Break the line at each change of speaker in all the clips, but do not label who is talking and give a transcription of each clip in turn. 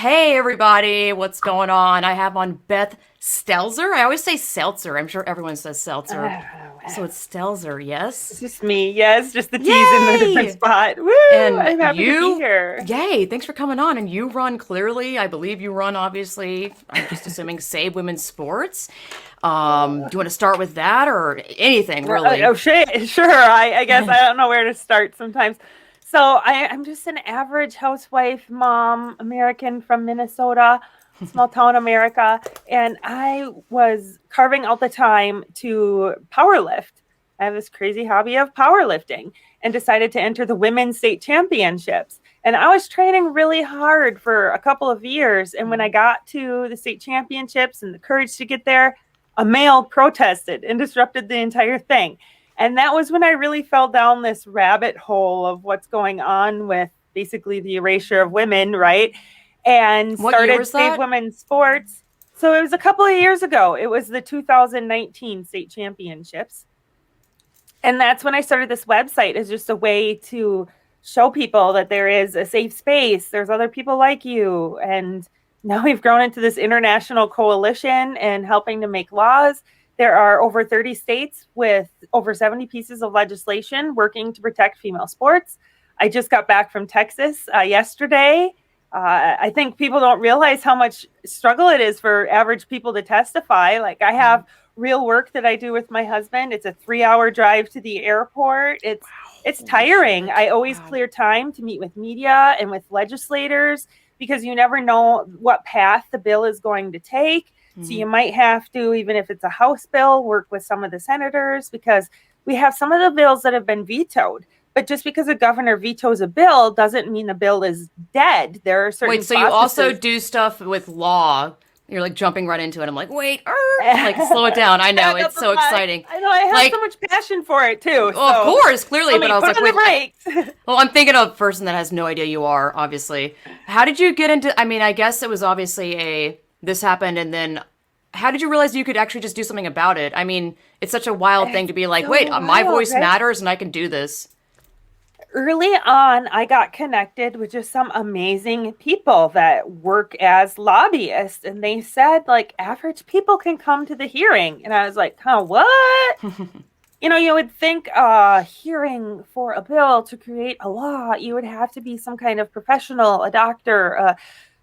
Hey everybody, what's going on? I have on Beth Stelzer. I always say Seltzer. I'm sure everyone says Seltzer. So it's Stelzer,
It's
yes?
just me. Yes, just the T's in a different
Yay!
spot. Woo!
And
I'm happy to be
you,
here.
yay, thanks for coming on. And you run clearly, I believe you run obviously, I'm just assuming Save Women's Sports. Do you want to start with that or anything really?
Oh, sure. I guess I don't know where to start sometimes. I'm just an average housewife, mom, American from Minnesota, small town America, and I was carving out the time to power lift. I have this crazy hobby of powerlifting and decided to enter the women's state championships. And I was training really hard for a couple of years. And when I got to the state championships and the courage to get there, a male protested and disrupted the entire thing. And that was when I really fell down this rabbit hole of what's going on with basically the erasure of women, right? And
What year
started
was
Save
that?
Women's Sports. So it was a couple of years ago. It was the 2019 state championships. And that's when I started this website as just a way to show people that there is a safe space. There's other people like you. And now we've grown into this international coalition and helping to make laws. There are over 30 states with over 70 pieces of legislation working to protect female sports. I just got back from Texas yesterday. I think people don't realize how much struggle it is for average people to testify. Like I have real work that I do with my husband. It's a 3-hour drive to the airport. It's
Holy
tiring.
shit.
I always
Wow.
clear time to meet with media and with legislators because you never know what path the bill is going to take. So
Hmm.
you might have to, even if it's a House bill, work with some of the senators because we have some of the bills that have been vetoed. But just because a governor vetoes a bill doesn't mean the bill is dead. There are
Wait,
certain
so you also
processes.
do stuff with law? You're like jumping right into it. I'm like, wait, like slow it down. I know
Back up
it's
the
so
line.
exciting.
I know I have so
Like,
much passion for it too.
well, of
So
course, clearly,
let
but
me
I was
put
like,
on the
wait,
brakes.
well, I'm thinking of a person that has no idea you are, obviously. How did you get into? I mean, I guess it was obviously this happened, and then how did you realize you could actually just do something about it? I mean, it's such a wild thing
It's
to be like, wait,
so
my
wild,
voice
right?
matters, and I can do this.
Early on, I got connected with just some amazing people that work as lobbyists, and they said like average people can come to the hearing, and I was like, huh, what? You would think hearing for a bill to create a law, you would have to be some kind of professional, a doctor,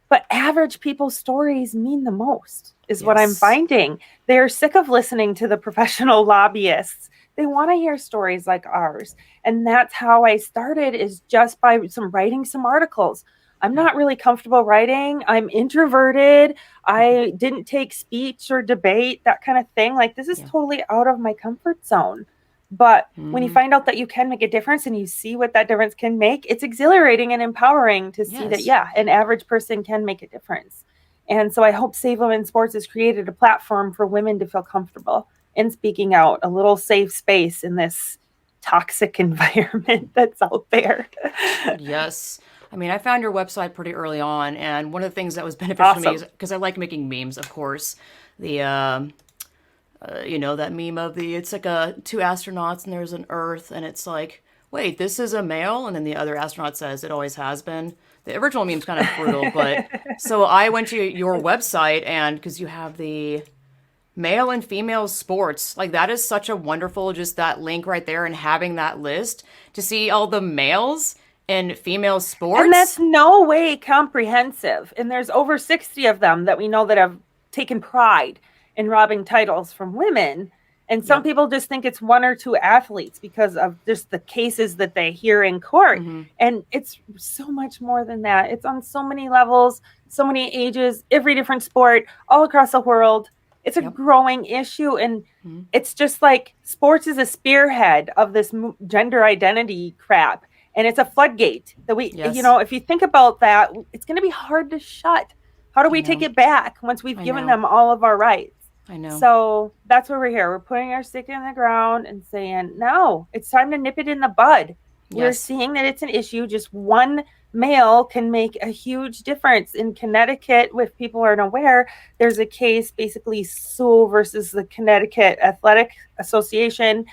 but average people's stories mean the most, is what I'm
Yes.
finding. They're sick of listening to the professional lobbyists. They want to hear stories like ours. And that's how I started, is just by writing some articles. I'm
Yeah.
not really comfortable writing. I'm introverted. I didn't take speech or debate, that kind of thing. Like, this is
Yeah.
totally out of my comfort zone. But when you
Hmm.
find out that you can make a difference and you see what that difference can make, it's exhilarating and empowering to see that,
Yes.
yeah, an average person can make a difference. And so I hope Save Women Sports has created a platform for women to feel comfortable in speaking out, a little safe space in this toxic environment that's out there.
Yes. I mean, I found your website pretty early on, and one of the things that was beneficial to me is
Awesome.
because I like making memes, of course. The that meme of the it's like two astronauts and there's an Earth, and it's like, wait, this is a male, and then the other astronaut says it always has been. The original meme's kind of brutal, but so I went to your website, and because you have the male and female sports, like that is such a wonderful just that link right there, and having that list to see all the males and female
And
sports.
that's no way comprehensive. And there's over 60 of them that we know that have taken pride in robbing titles from women. And some
Yep.
people just think it's one or two athletes because of just the cases that they hear in court.
Mm-hmm.
And it's so much more than that. It's on so many levels, so many ages, every different sport, all across the world. It's a
Yep.
growing issue. And
Mm-hmm.
it's just like sports is a spearhead of this gender identity crap, and it's a floodgate that
Yes.
if you think about that, it's going to be hard to shut. How do
I
we take
know.
it back once we've
I
given
know.
them all of our rights?
I know.
So that's where we're here. We're putting our stick in the ground and saying, no, it's time to nip it in the bud. We're
Yes.
seeing that it's an issue. Just one male can make a huge difference. In Connecticut, if people aren't aware, there's a case, basically Sewell versus the Connecticut Athletic Association.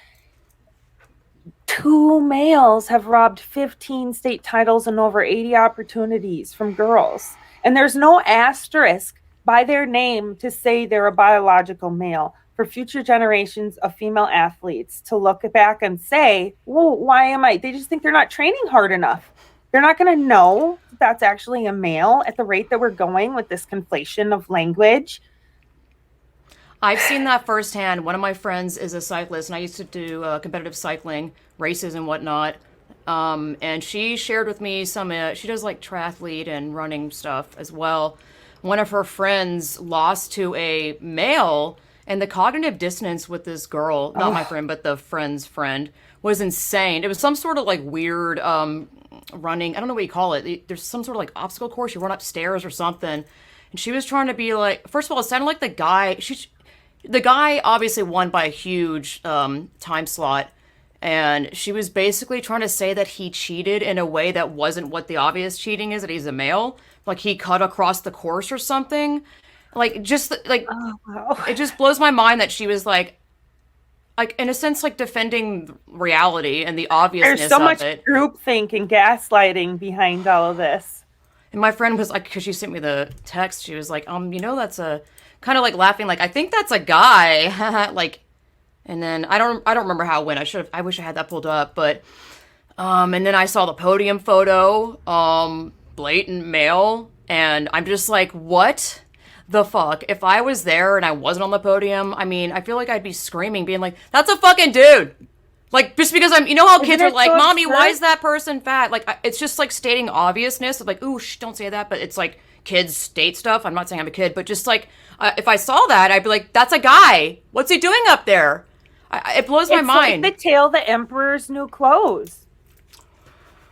Two males have robbed 15 state titles and over 80 opportunities from girls. And there's no asterisk by their name to say they're a biological male for future generations of female athletes to look back and say, well, why am I? They just think they're not training hard enough. They're not going to know that's actually a male at the rate that we're going with this conflation of language.
I've seen that firsthand. One of my friends is a cyclist, and I used to do competitive cycling, races and whatnot. And she shared with me some, she does like triathlete and running stuff as well. One of her friends lost to a male, and the cognitive dissonance with this girl, not my friend, but the friend's friend, was insane. It was some sort of like weird running, I don't know what you call it. There's some sort of like obstacle course. You run upstairs or something. And she was trying to be like, first of all, it sounded like the guy obviously won by a huge time slot, and she was basically trying to say that he cheated in a way that wasn't what the obvious cheating is, that he's a male. Like he cut across the course or something. Like, just like,
wow.
It just blows my mind that she was like in a sense, like defending reality and the obviousness
There's so
of
much
it.
groupthink and gaslighting behind all of this.
And my friend was like, because she sent me the text, she was like, that's a kind of like laughing, like, I think that's a guy, like, and then I don't remember how it went. I wish I had that pulled up, but, and then I saw the podium photo, blatant male, and I'm just like, what the fuck? If I was there and I wasn't on the podium, I mean, I feel like I'd be screaming, being like, that's a fucking dude. Like, just because you know how kids are like, Mommy, why is that person fat? Like, it's just like stating obviousness of like, ooh, don't say that. But it's like kids state stuff. I'm not saying I'm a kid, but just like, if I saw that, I'd be like, that's a guy. What's he doing up there? It blows my mind.
It's like the tale the emperor's new clothes.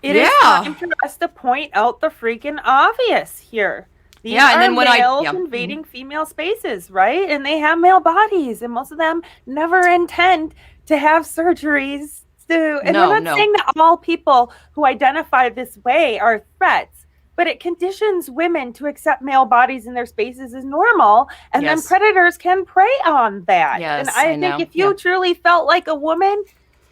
It is time for us to point out the freaking obvious here. These are and then males invading female spaces, right? And they have male bodies, and most of them never intend to have surgeries. And we're not saying that all people who identify this way are threats, but it conditions women to accept male bodies in their spaces as normal, and then predators can prey on that.
Yes,
and I think if you truly felt like a woman,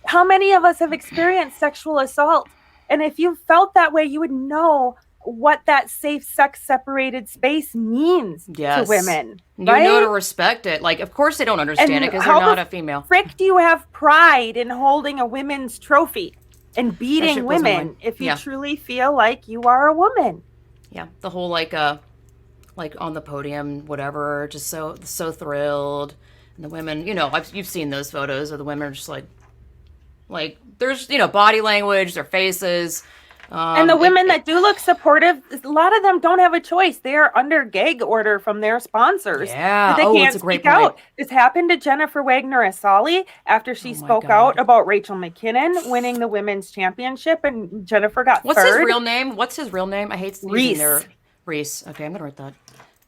how many of us have experienced sexual assault? And if you felt that way, you would know what that safe sex separated space means to women. Right?
You know to respect it. Like, of course they don't understand it because they're not a female.
Frick, do you have pride in holding a women's trophy and beating women if you truly feel like you are a woman?
Yeah, the whole like on the podium, whatever, just so thrilled, and the women, you've seen those photos of the women just like there's body language, their faces.
And the women that do look supportive, a lot of them don't have a choice. They are under gag order from their sponsors.
Yeah.
They can't speak out. This happened to Jennifer Wagner-Asali after she spoke out about Rachel McKinnon winning the women's championship, and Jennifer got
What's
third.
His real name? What's his real name? I hate using their Reese. Okay, I'm gonna write that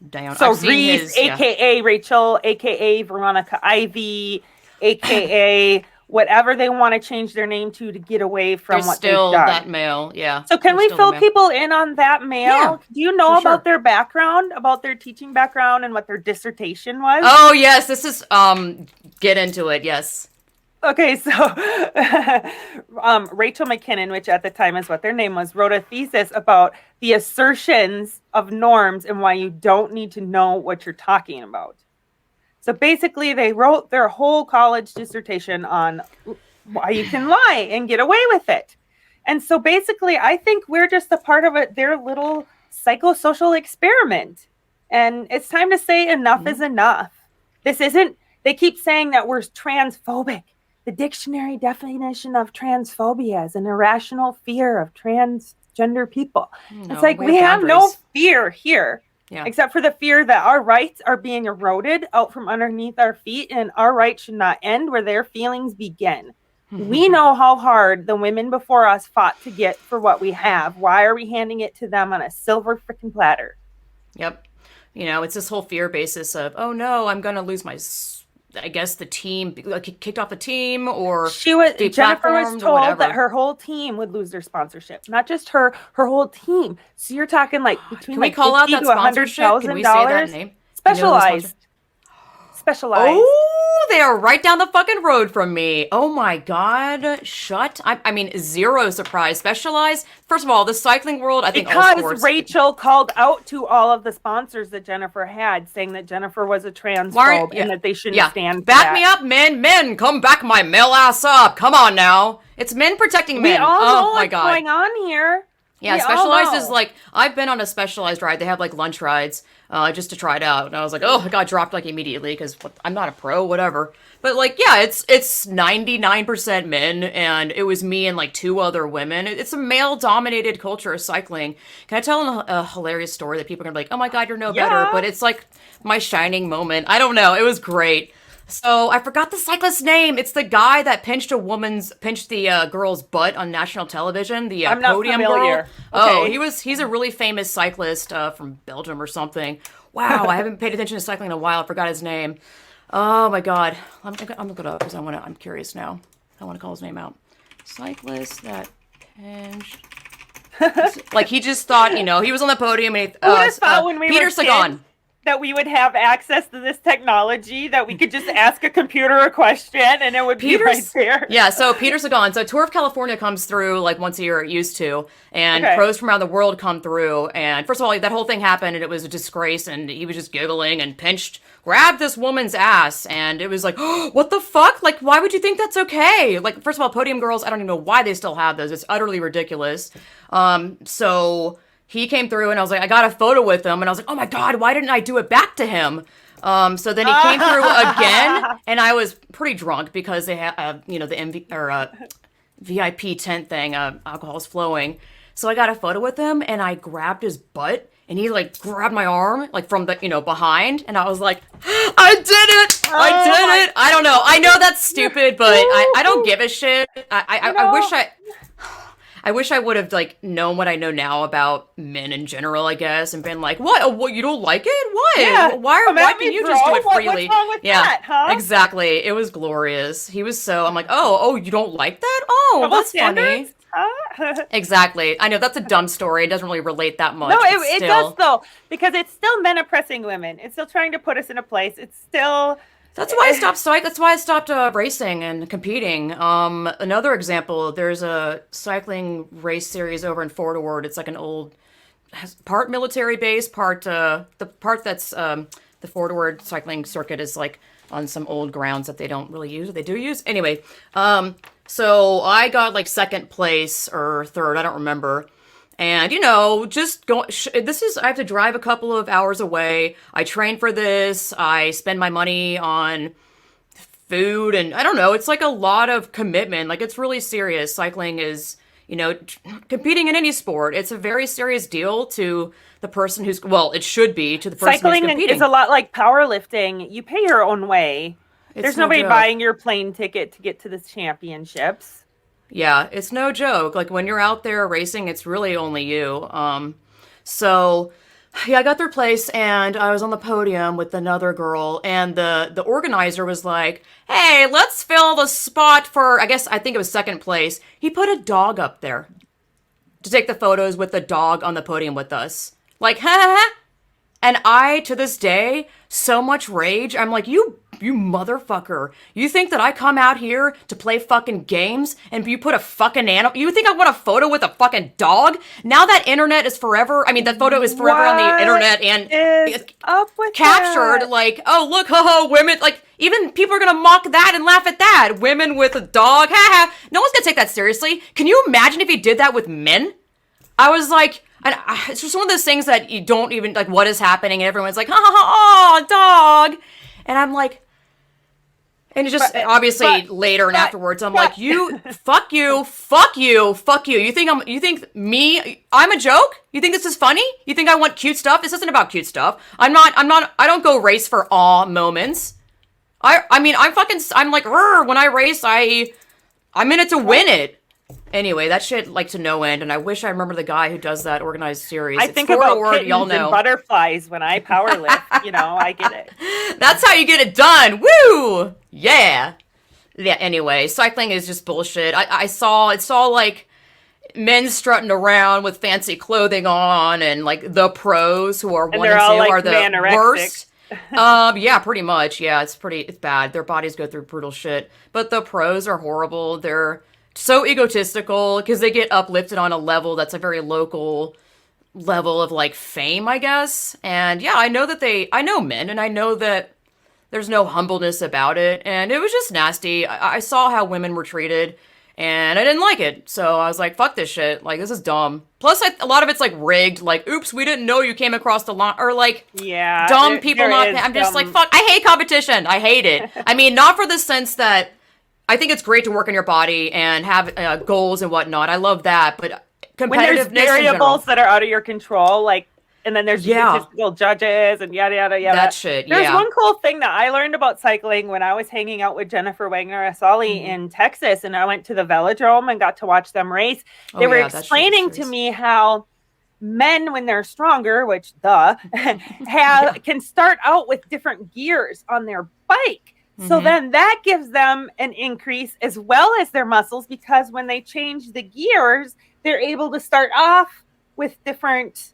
down.
So Reese, aka Rachel, aka Veronica Ivy, aka whatever they want to change their name to get away from what they've done.
That male, yeah.
So can we fill people in on that male? Yeah, do you know about their background, about their teaching background, and what their dissertation was?
Oh, yes. This is, get into it, yes.
Okay, so Rachel McKinnon, which at the time is what their name was, wrote a thesis about the assertions of norms and why you don't need to know what you're talking about. So basically, they wrote their whole college dissertation on why you can lie and get away with it. And so basically, I think we're just a part of their little psychosocial experiment. And it's time to say enough is enough. This isn't, they keep saying that we're transphobic. The dictionary definition of transphobia is an irrational fear of transgender people. No, it's like we have no fear here. Yeah. Except for the fear that our rights are being eroded out from underneath our feet, and our rights should not end where their feelings begin. We know how hard the women before us fought to get for what we have. Why are we handing it to them on a silver freaking platter?
Yep. It's this whole fear basis of, oh no, I'm going to lose the team, kicked off the team, or
Jennifer was told that her whole team would lose their sponsorship, not just her whole team. So you're talking like between like $50,000 to $100,000.
Can we say that name?
Specialized.
Oh, they are right down the fucking road from me. Oh my god, shut. I mean, zero surprise. Specialized. First of all, the cycling world, I think all sports.
Because Rachel called out to all of the sponsors that Jennifer had, saying that Jennifer was a transphobe and that they shouldn't stand for
back
that.
me up, men, come back my male ass up. Come on now. It's men protecting men.
We all know
oh my god.
what's going on here.
Yeah, Specialized is like, I've been on a Specialized ride. They have like lunch rides just to try it out. And I was like, oh, I got dropped like immediately because I'm not a pro, whatever. But like, yeah, it's 99% men, and it was me and like 2 other women. It's a male-dominated culture of cycling. Can I tell a hilarious story that people are going to be like, oh my god, you're no better? But it's like my shining moment. I don't know. It was great. So I forgot the cyclist's name. It's the guy that pinched the girl's butt on national television. The
I'm not
podium
familiar.
girl.
Okay.
Oh, he's a really famous cyclist from Belgium or something. Wow, I haven't paid attention to cycling in a while. I forgot his name. Oh my god, I'm gonna look it up because I'm curious now. I want to call his name out. Cyclist that pinched. Like he just thought, he was on the podium and
Who would have thought when we
Peter
were
Sagan.
kids that we would have access to this technology, that we could just ask a computer a question and it would be right there.
Yeah, so Peter Sagan. So Tour of California comes through like once a year, it used to, and pros from around the world come through. And first of all, that whole thing happened and it was a disgrace, and he was just giggling and grabbed this woman's ass, and it was like, oh, what the fuck? Like, why would you think that's okay? Like, first of all, podium girls, I don't even know why they still have those. It's utterly ridiculous. So he came through and I was like, I got a photo with him, and I was like, oh my god, why didn't I do it back to him? So then he came through again, and I was pretty drunk because they had, the VIP tent thing, alcohol was flowing. So I got a photo with him, and I grabbed his butt, and he like grabbed my arm like from the behind, and I was like, I did it! I did it! I don't know. I know that's stupid, but I don't give a shit. I wish I would have like known what I know now about men in general, I guess, and been like, what, you don't like it? What?
Yeah.
Why can you just do it freely?
What's wrong with that, huh?
Exactly. It was glorious. He was I'm like, oh, you don't like that? Oh, that's funny.
Huh?
Exactly. I know that's a dumb story. It doesn't really relate that much.
No, it does though, because it's still men oppressing women. It's still trying to put us in a place. It's still.
That's why I stopped racing and competing. Another example, there's a cycling race series over in Fort Ord. It's like an old, part military base, the part that's the Fort Ord cycling circuit is like on some old grounds that they don't really use, or they do use. Anyway, so I got like second place or third, I don't remember. And, just go. I have to drive a couple of hours away. I train for this. I spend my money on food, and I don't know. It's like a lot of commitment. Like, it's really serious. Cycling is, competing in any sport. It's a very serious deal to the person it should be to the person who's competing.
Cycling is a lot like powerlifting. You pay your own way. There's nobody buying your plane ticket to get to the championships.
Yeah, it's no joke. Like, when you're out there racing, it's really only you. So, yeah, I got third place, and I was on the podium with another girl, and the organizer was like, hey, let's fill the spot for, I think it was second place. He put a dog up there to take the photos with the dog on the podium with us. Like, ha ha ha. And I, to this day, so much rage. I'm like, you motherfucker. You think that I come out here to play fucking games and you put a fucking animal? You think I want a photo with a fucking dog? Now that internet is forever. I mean, that photo is forever on the internet and
up with
captured.
That?
Like, oh, look, haha, women. Like, even people are going to mock that and laugh at that. Women with a dog. Ha ha. No one's going to take that seriously. Can you imagine if he did that with men? I was like, it's just one of those things that you don't even, like, what is happening? And everyone's like, ha ha ha, oh, dog. And I'm like, and it's just later and afterwards, I'm like, fuck you. You think I'm a joke? You think this is funny? You think I want cute stuff? This isn't about cute stuff. I don't go race for awe moments. I'm like, when I race, I'm in it to win it. Anyway, that shit, like, to no end, and I wish I remember the guy who does that organized series.
I think about kittens and butterflies when I power lift. I get it.
That's how you get it done. Woo! Yeah. Yeah, anyway, cycling is just bullshit. It's all, like, men strutting around with fancy clothing on, and, like, the pros who are 1 and 2 are the worst. Yeah, pretty much. Yeah, it's bad. Their bodies go through brutal shit. But the pros are horrible. They're so egotistical because they get uplifted on a level that's a very local level of like fame, I guess. And yeah, I know men, and I know that there's no humbleness about it. And it was just nasty. I saw how women were treated, and I didn't like it. So I was like, fuck this shit. Like, this is dumb. Plus, a lot of it's like rigged. Like, oops, we didn't know you came across the line. Or like,
Yeah,
dumb people
there
not.
is
I'm just like,
some.
fuck, I hate competition. I hate it. I mean, not for the sense that I think it's great to work on your body and have goals and whatnot. I love that. But
When there's
competitiveness in general.
variables that are out of your control, like, and then there's
Yeah,
statistical judges and yada yada yada.
that shit.
There's
Yeah.
one cool thing that I learned about cycling when I was hanging out with Jennifer Wagner Asali
Mhm.
in Texas, and I went to the Velodrome and got to watch them race. They
Oh
were
yeah, that shit is
explaining to
serious.
me how men, when they're stronger, which duh,
Yeah.
can start out with different gears on their bike. So
Hmm.
then that gives them an increase as well as their muscles, because when they change the gears, they're able to start off with different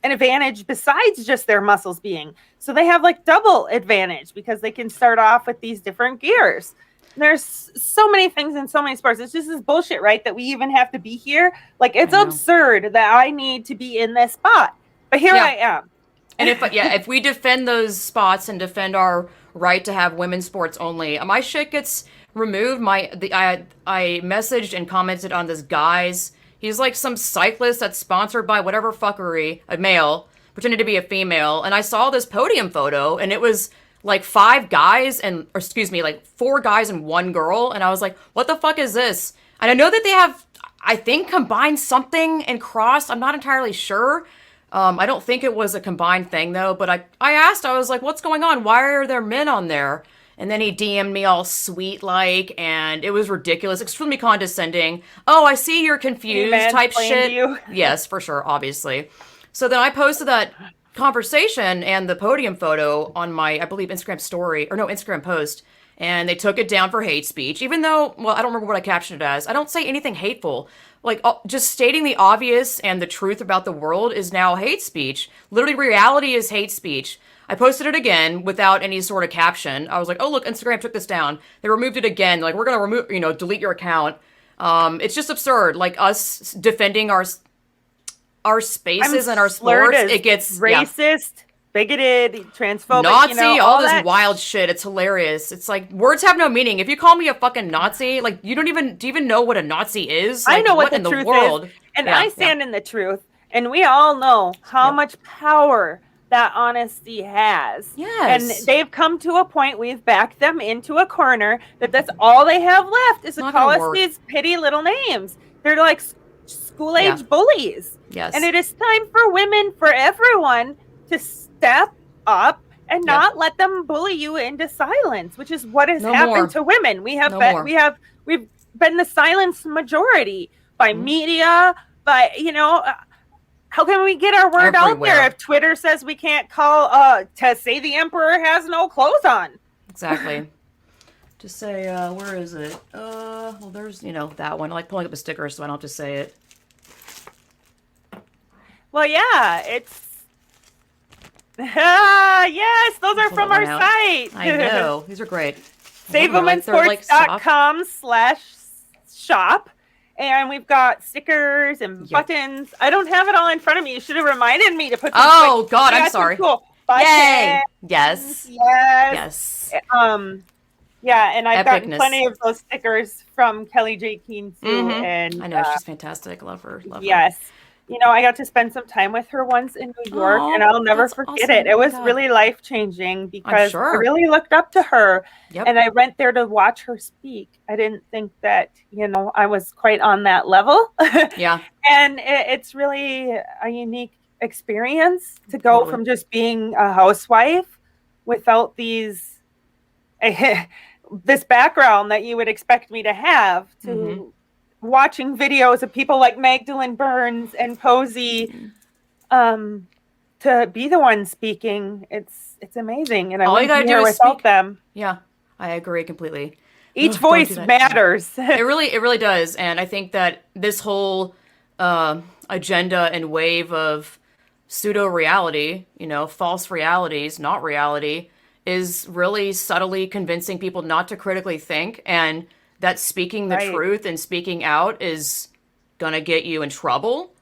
an advantage besides just their muscles being. So they have like double advantage because they can start off with these different gears. There's so many things in so many sports. It's just this bullshit, right? That we even have to be here. Like,
I
it's
know.
absurd that I need to be in this spot. But here
Yeah.
I am.
And if we defend those spots and defend our right to have women's sports only, my shit gets removed. I messaged and commented on this guy's. He's like some cyclist that's sponsored by whatever fuckery, a male pretended to be a female, and I saw this podium photo, and it was like five guys and, or excuse me, like four guys and one girl, and I was like, what the fuck is this? And I know that they have, I think, combined something and crossed. I'm not entirely sure. I don't think it was a combined thing though, but I asked, I was like, what's going on? Why are there men on there? And then he DM'd me all sweet like, and it was ridiculous, extremely condescending. Oh, I see you're
He
confused type
mansplained
shit.
you.
Yes, for sure, obviously. So then I posted that conversation and the podium photo on my, I believe, Instagram story, or no, Instagram post, and they took it down for hate speech, even though, well, I don't remember what I captioned it as. I don't say anything hateful. Like, just stating the obvious and the truth about the world is now hate speech. Literally, reality is hate speech. I posted it again without any sort of caption. I was like, oh, look, Instagram took this down. They removed it again. Like, we're going to remove, delete your account. It's just absurd. Like, us defending our spaces and our
slurred
sports,
as
it gets, yeah.
racist, bigoted, transphobic,
Nazi, all this
that.
wild shit. It's hilarious. It's like words have no meaning. If you call me a fucking Nazi, like you don't even do you even know what a Nazi is? Like,
I know what
in
the
the
truth
world?
is, and
Yeah,
I stand in the truth, and we all know how
Yep.
much power that honesty has. And
Yes.
they've come to a point, we've backed them into a corner, that's all they have left is to
Not
call
gonna
us
work.
these petty little names. They're like school-age
Yeah.
bullies.
Yes.
And it is time for women, for everyone, to step up and
Yep.
not let them bully you into silence, which is what has
No
happened
more.
to women.
No more.
We've been the silence majority by media, by how can we get our word out
Everywhere.
there if Twitter says we can't call to say the emperor has no clothes on?
Exactly. Just say, where is it? Well, there's, that one. I like pulling up a sticker so I don't have to say it.
Well, yeah, it's yes, those are
Pull
from
that
our
one out.
site.
I know. These are great. They're
SaveWomenSports.com/shop. And we've got stickers and
Yep.
buttons. I don't have it all in front of me. You should have reminded me to put some
Oh,
quick-
God,
we
I'm
got some
sorry.
Cool
Yay!
buttons.
Yes.
Yes.
Yes.
Yeah, and I've gotten
Epicness.
plenty of those stickers from Kelly J. Keene too.
Mhm.
And
I know, she's fantastic. Love her. Love her.
yes. I got to spend some time with her once in New York,
Aw,
and I'll never
that's
forget
awesome.
it. It
Oh my
was
God.
really life-changing because I
sure.
really looked up to her,
Yep.
and I went there to watch her speak. I didn't think that, I was quite on that level.
Yeah.
And it's really a unique experience to go
Totally.
from just being a housewife without this background that you would expect me to have to
Mhm.
watching videos of people like Magdalene Burns and Posey to be the one speaking. It's amazing, and I
All you
wouldn't
gotta
be
do
here
is
without
speak.
them.
Yeah, I agree completely.
Each
Ugh, don't do
voice
that.
matters.
It really does, and I think that this whole agenda and wave of pseudo reality, false realities, not reality, is really subtly convincing people not to critically think, and that speaking the
Right.
truth and speaking out is gonna get you in trouble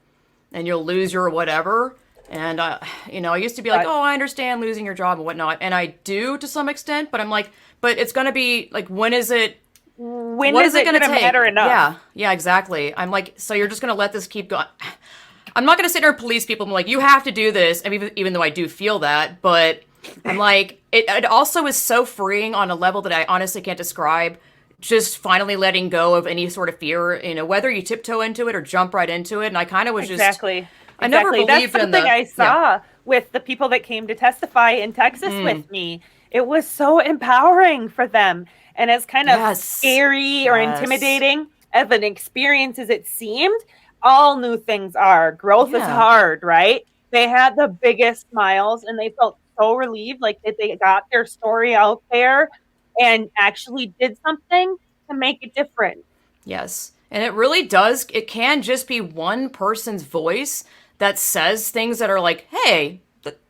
and you'll lose your whatever. And, I used to be like,
But
oh, I understand losing your job and whatnot. And I do to some extent, but I'm like, but it's going to be like, when is it,
when
what
is
is it
it
going
going
to
to
take?
matter enough?
Yeah, yeah, exactly. I'm like, so you're just going to let this keep going. I'm not going to sit there and police people and be like, you have to do this. I mean, even though I do feel that, but I'm like, it also is so freeing on a level that I honestly can't describe. Just finally letting go of any sort of fear, whether you tiptoe into it or jump right into it. And I kind of was just,
Exactly.
I never
Exactly. That's
believed in
something
the,
I
yeah.
saw with the people that came to testify in Texas
Mm,
with me. It was so empowering for them. And as kind of
yes.
scary or
Yes.
intimidating of an experience as it seemed, all new things are. Growth is
Yeah.
hard, right? They had the biggest smiles and they felt so relieved, like that they got their story out there and actually did something to make a difference.
Yes. And it really does, it can just be one person's voice that says things that are like, hey,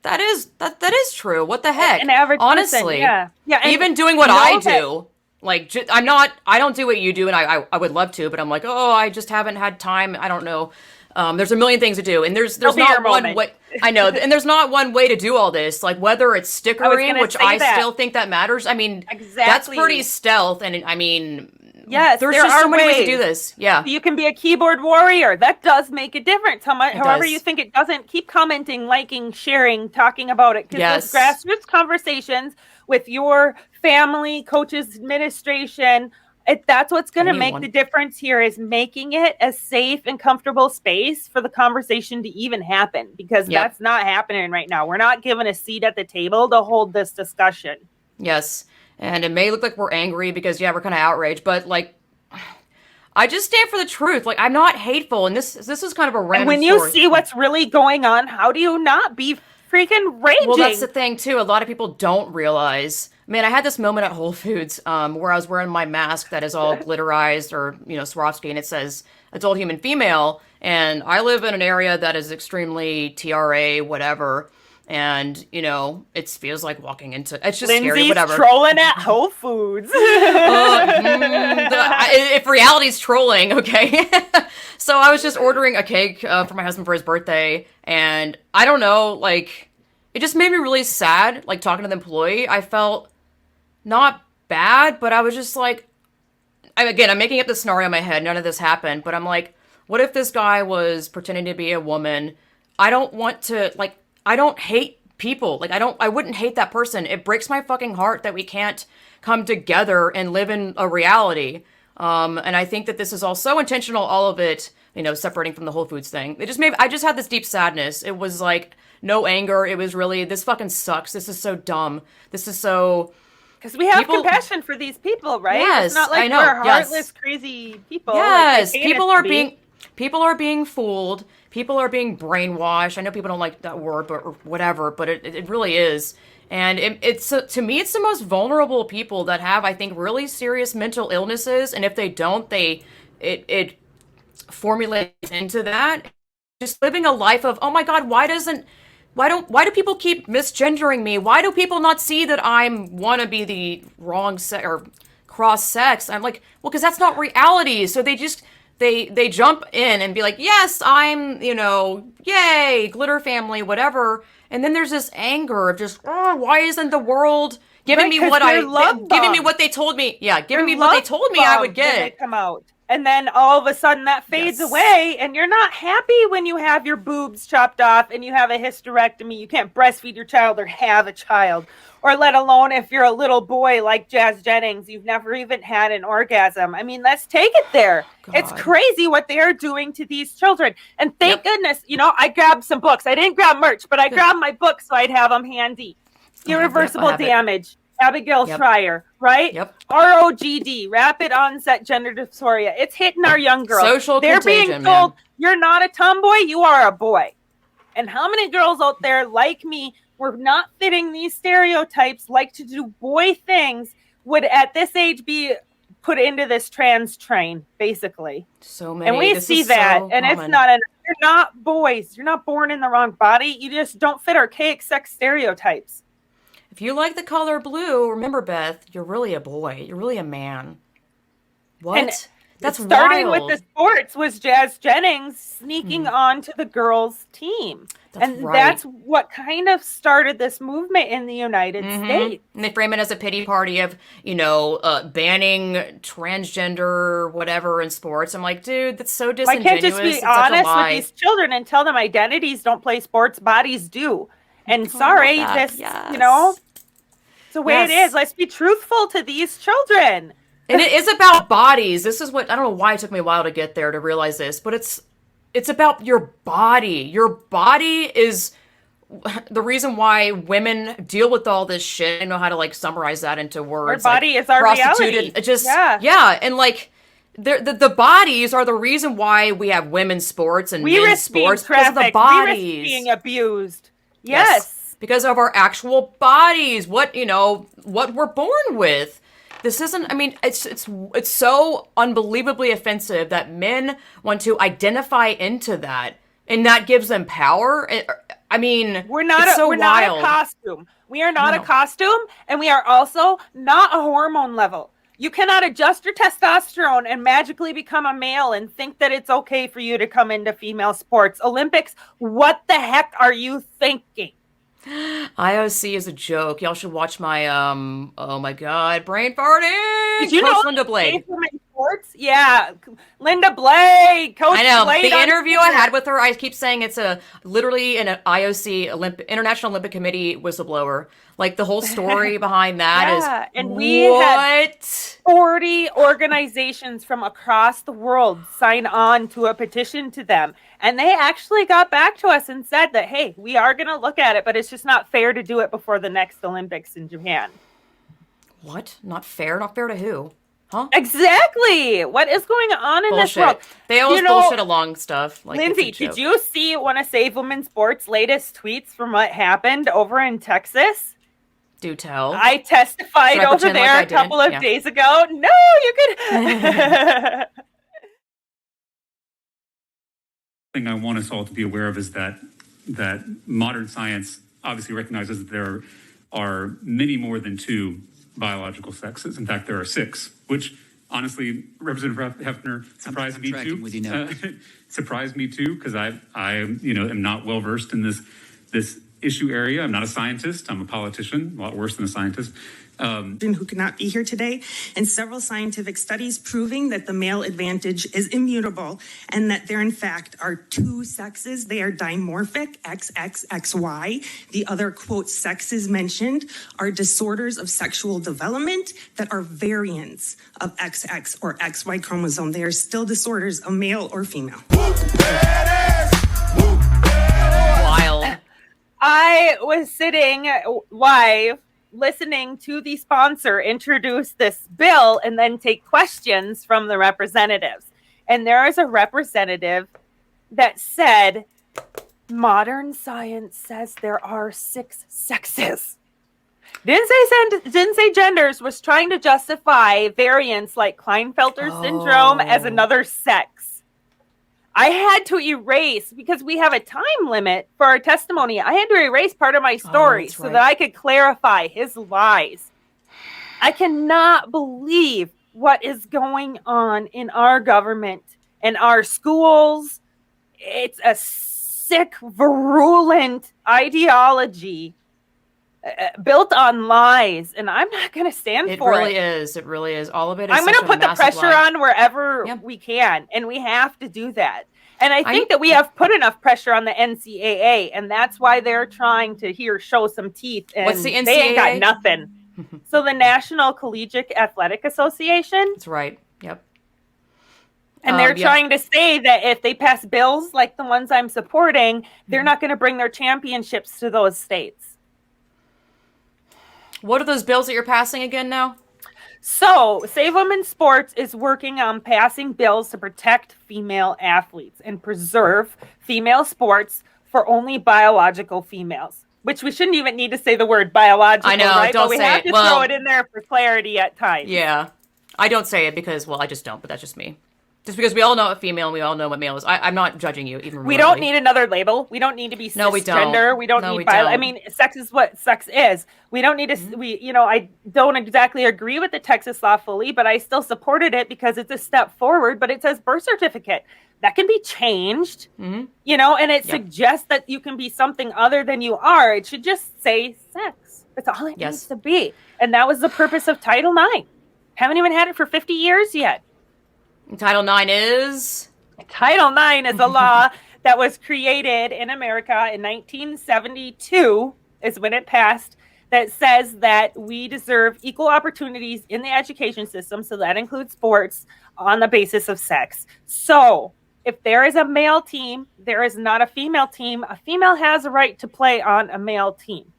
that is true. What the
An
heck?
average person,
Honestly,
yeah. Yeah. And
even doing what I
know that
do, like, I don't do what you do, and I would love to, but I'm like, oh, I just haven't had time. I don't know. There's a million things to do, and
there'll
there's
be your
not one
moment.
way. I know, and there's not one way to do all this. Like, whether it's
I was
stickering,
gonna
which
say
I
that.
still think that matters. I mean, that's pretty
Exactly.
stealth, and I mean,
Yes,
there's
there
just so
are
many ways to do
ways.
this. Yeah,
You can be a keyboard warrior. That does make a difference.
it
However you
does.
think it doesn't, keep commenting, liking, sharing, talking about it. Because those
Yes,
grassroots conversations with your family, coaches, administration, that's what's going to make the
anyone.
difference here is making it a safe and comfortable space for the conversation to even happen. Because
Yep.
that's not happening right now. We're not given a seat at the table to hold this discussion.
Yes. And it may look like we're angry because yeah, we're kind of outraged, but like I just stand for the truth. Like I'm not hateful, and this is kind of a
And
random
when you
story.
see what's really going on, how do you not be freaking
Well, that's the
raging?
thing too. A lot of people don't realize. Man, I had this moment at Whole Foods where I was wearing my mask that is all glitterized or Swarovski, and it says adult human female. And I live in an area that is extremely TRA whatever, and it feels like walking into. It's just scary,
Lindsay's
whatever.
trolling at Whole Foods.
If reality's trolling, okay. So I was just ordering a cake for my husband for his birthday, and I don't know, like, it just made me really sad, like, talking to the employee. I felt not bad, but I was just like, again, I'm making up this scenario in my head. None of this happened, but I'm like, what if this guy was pretending to be a woman? I don't want to, like, I don't hate people. Like, I wouldn't hate that person. It breaks my fucking heart that we can't come together and live in a reality. And I think that this is all so intentional, all of it, separating from the Whole Foods thing. I just had this deep sadness. It was like, no anger. It was really, this fucking sucks. This is so dumb. This is so,
Because we have
people,
compassion for these people, right? It's
yes,
not
I
like
know,
we're heartless,
yes.
crazy people like they
Yes,
paint us to be.
people are being fooled. People are being brainwashed. I know people don't like that word, but or whatever. But it really is, and it's to me, it's the most vulnerable people that have, I think, really serious mental illnesses. And if they don't, it formulates into that. Just living a life of, oh my God, why do people keep misgendering me? Why do people not see that I'm want to be the wrong sex or cross sex? I'm like, well, because that's not reality. So they jump in and be like, yes, I'm, yay, glitter family, whatever. And then there's this anger of just, oh, why isn't the world
Right, because they're love
giving me
bombed.
what they told me? Yeah, giving
They're
me what they
love
told me I would
bombed when they
get.
come out. And then all of a sudden that fades
Yes.
away, and you're not happy when you have your boobs chopped off and you have a hysterectomy. You can't breastfeed your child or have a child. Or let alone if you're a little boy like Jazz Jennings, you've never even had an orgasm. I mean, let's take it there. It's
God.
crazy what they are doing to these children. And thank
Yep.
goodness, I grabbed some books. I didn't grab merch, but I
Good.
grabbed my books so I'd have them handy.
Yep, I
Irreversible
have it.
damage. Abigail
Yep.
Schreier, right?
Yep.
ROGD, rapid onset gender dysphoria. It's hitting our young girls.
Social
They're
contagion,
being told,
man.
you're not a tomboy, you are a boy. And how many girls out there like me were not fitting these stereotypes, like to do boy things, would at this age be put into this trans train, basically.
So many.
And we
This
see
is
that,
so
and it's
common.
not You're not boys. You're not born in the wrong body. You just don't fit archaic sex stereotypes.
If you like the color blue, remember, Beth, you're really a boy. You're really a man. What?
And
That's
starting
wild.
with the sports was Jazz Jennings sneaking onto the girls' team. That's what kind of started this movement in the United States.
And they frame it as a pity party of, banning transgender whatever in sports. I'm like, dude, that's so disingenuous.
I can't just be honest with these children and tell them identities don't play sports, bodies do. And sorry, this, it's the way it is. Let's be truthful to these children.
And it is about bodies. This is what, I don't know why it took me a while to get there to realize this, but it's about your body. Your body is the reason why women deal with all this shit. I know how to like summarize that into words.
Our body is our reality.
And like the bodies are the reason why we have women's sports and men's sports because of the bodies.
We risk being abused. Yes.
Because of our actual bodies. What we're born with. This isn't, I mean, it's so unbelievably offensive that men want to identify into that, and that gives them power. I mean,
we're not a costume. We are not a costume, and we are also not a hormone level. You cannot adjust your testosterone and magically become a male and think that it's okay for you to come into female sports. Olympics, what the heck are you thinking?
IOC is a joke. Y'all should watch my oh my god, brain farting.
Did you know
Linda Blade?
Sports? Yeah, Linda Blade. Coach
I know
Blade
the interview I had with her. I keep saying it's literally an IOC International Olympic Committee whistleblower. Like the whole story behind that is
and we had 40 organizations from across the world sign on to a petition to them. And they actually got back to us and said that, hey, we are going to look at it, but it's just not fair to do it before the next Olympics in Japan.
What? Not fair? Not fair to who? Huh?
Exactly. What is going on in this world?
They always bullshit along stuff. Like,
Lindsay, did you see one of Save Women's Sports' latest tweets from what happened over in Texas?
Do tell.
I testified over there a couple of days ago. No, you could.
Thing I want us all to be aware of is that modern science obviously recognizes that there are many more than two biological sexes. In fact, there are 6, which honestly, Representative Hefner surprised me too. Surprised me too, because I am not well versed in this issue area. I'm not a scientist. I'm a politician, a lot worse than a scientist.
Who could not be here today, and several scientific studies proving that the male advantage is immutable and that there in fact are 2 sexes. They are dimorphic, XXXY. The other, quote, sexes mentioned are disorders of sexual development that are variants of XX or XY chromosome. They are still disorders of male or female.
Wild.
I was sitting live listening to the sponsor introduce this bill and then take questions from the representatives. And there is a representative that said, modern science says there are 6 sexes. Didn't say genders, was trying to justify variants like Klinefelter syndrome as another sex. I had to erase, because we have a time limit for our testimony, I had to erase part of my story so that I could clarify his lies. I cannot believe what is going on in our government and our schools. It's a sick, virulent ideology built on lies, and I'm not going to stand for it.
It really is. All of it is.
I'm going to put the pressure on wherever we can, and we have to do that. And I think that we have put enough pressure on the NCAA, and that's why they're trying to show some teeth. And
what's the NCAA?
They ain't got nothing. So the National Collegiate Athletic Association.
That's right. Yep.
And they're trying to say that if they pass bills like the ones I'm supporting, they're not going to bring their championships to those states.
What are those bills that you're passing again now?
So, Save Women's Sports is working on passing bills to protect female athletes and preserve female sports for only biological females. Which we shouldn't even need to say the word biological,
I know,
right?
don't
but we
say
have
it.
to throw it in there for clarity at times.
Yeah. I don't say it because, I just don't, but that's just me. Just because we all know what female and we all know what male is. I'm not judging you even remotely.
We don't need another label. We don't need to be
No, we don't.
cisgender. We don't
No,
need
we
bi.
don't.
I mean, sex is what sex is. We don't need to. I don't exactly agree with the Texas law fully, but I still supported it because it's a step forward. But it says birth certificate that can be changed, and it suggests that you can be something other than you are. It should just say sex. That's all it needs to be. And that was the purpose of Title IX. Haven't even had it for 50 years yet.
Title IX is?
Title IX is a law that was created in America in 1972 is when it passed, that says that we deserve equal opportunities in the education system. So that includes sports on the basis of sex. So if there is a male team, there is not a female team. A female has a right to play on a male team.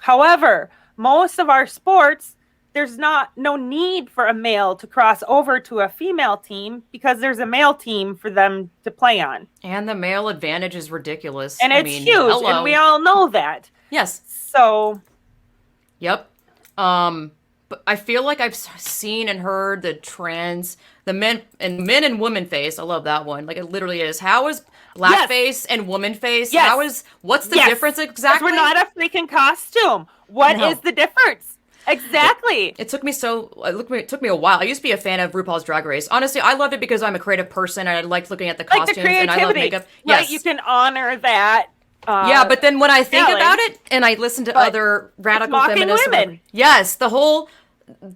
However, most of our sports, there's no need for a male to cross over to a female team because there's a male team for them to play on.
And the male advantage is ridiculous.
And it's huge, and we all know that.
Yes.
So.
Yep. But I feel like I've seen and heard the men and women face. I love that one. Like it literally is. How is black face and woman face?
Yes.
What's the difference exactly?
We're not a freaking costume. What is the difference? Exactly.
It took me a while. I used to be a fan of RuPaul's Drag Race. Honestly, I loved it because I'm a creative person and I liked looking at the costumes and I love makeup.
Right,
Yes.
You can honor that.
But then when I think about it and I listen to other radical feminists,
women.
Yes, the whole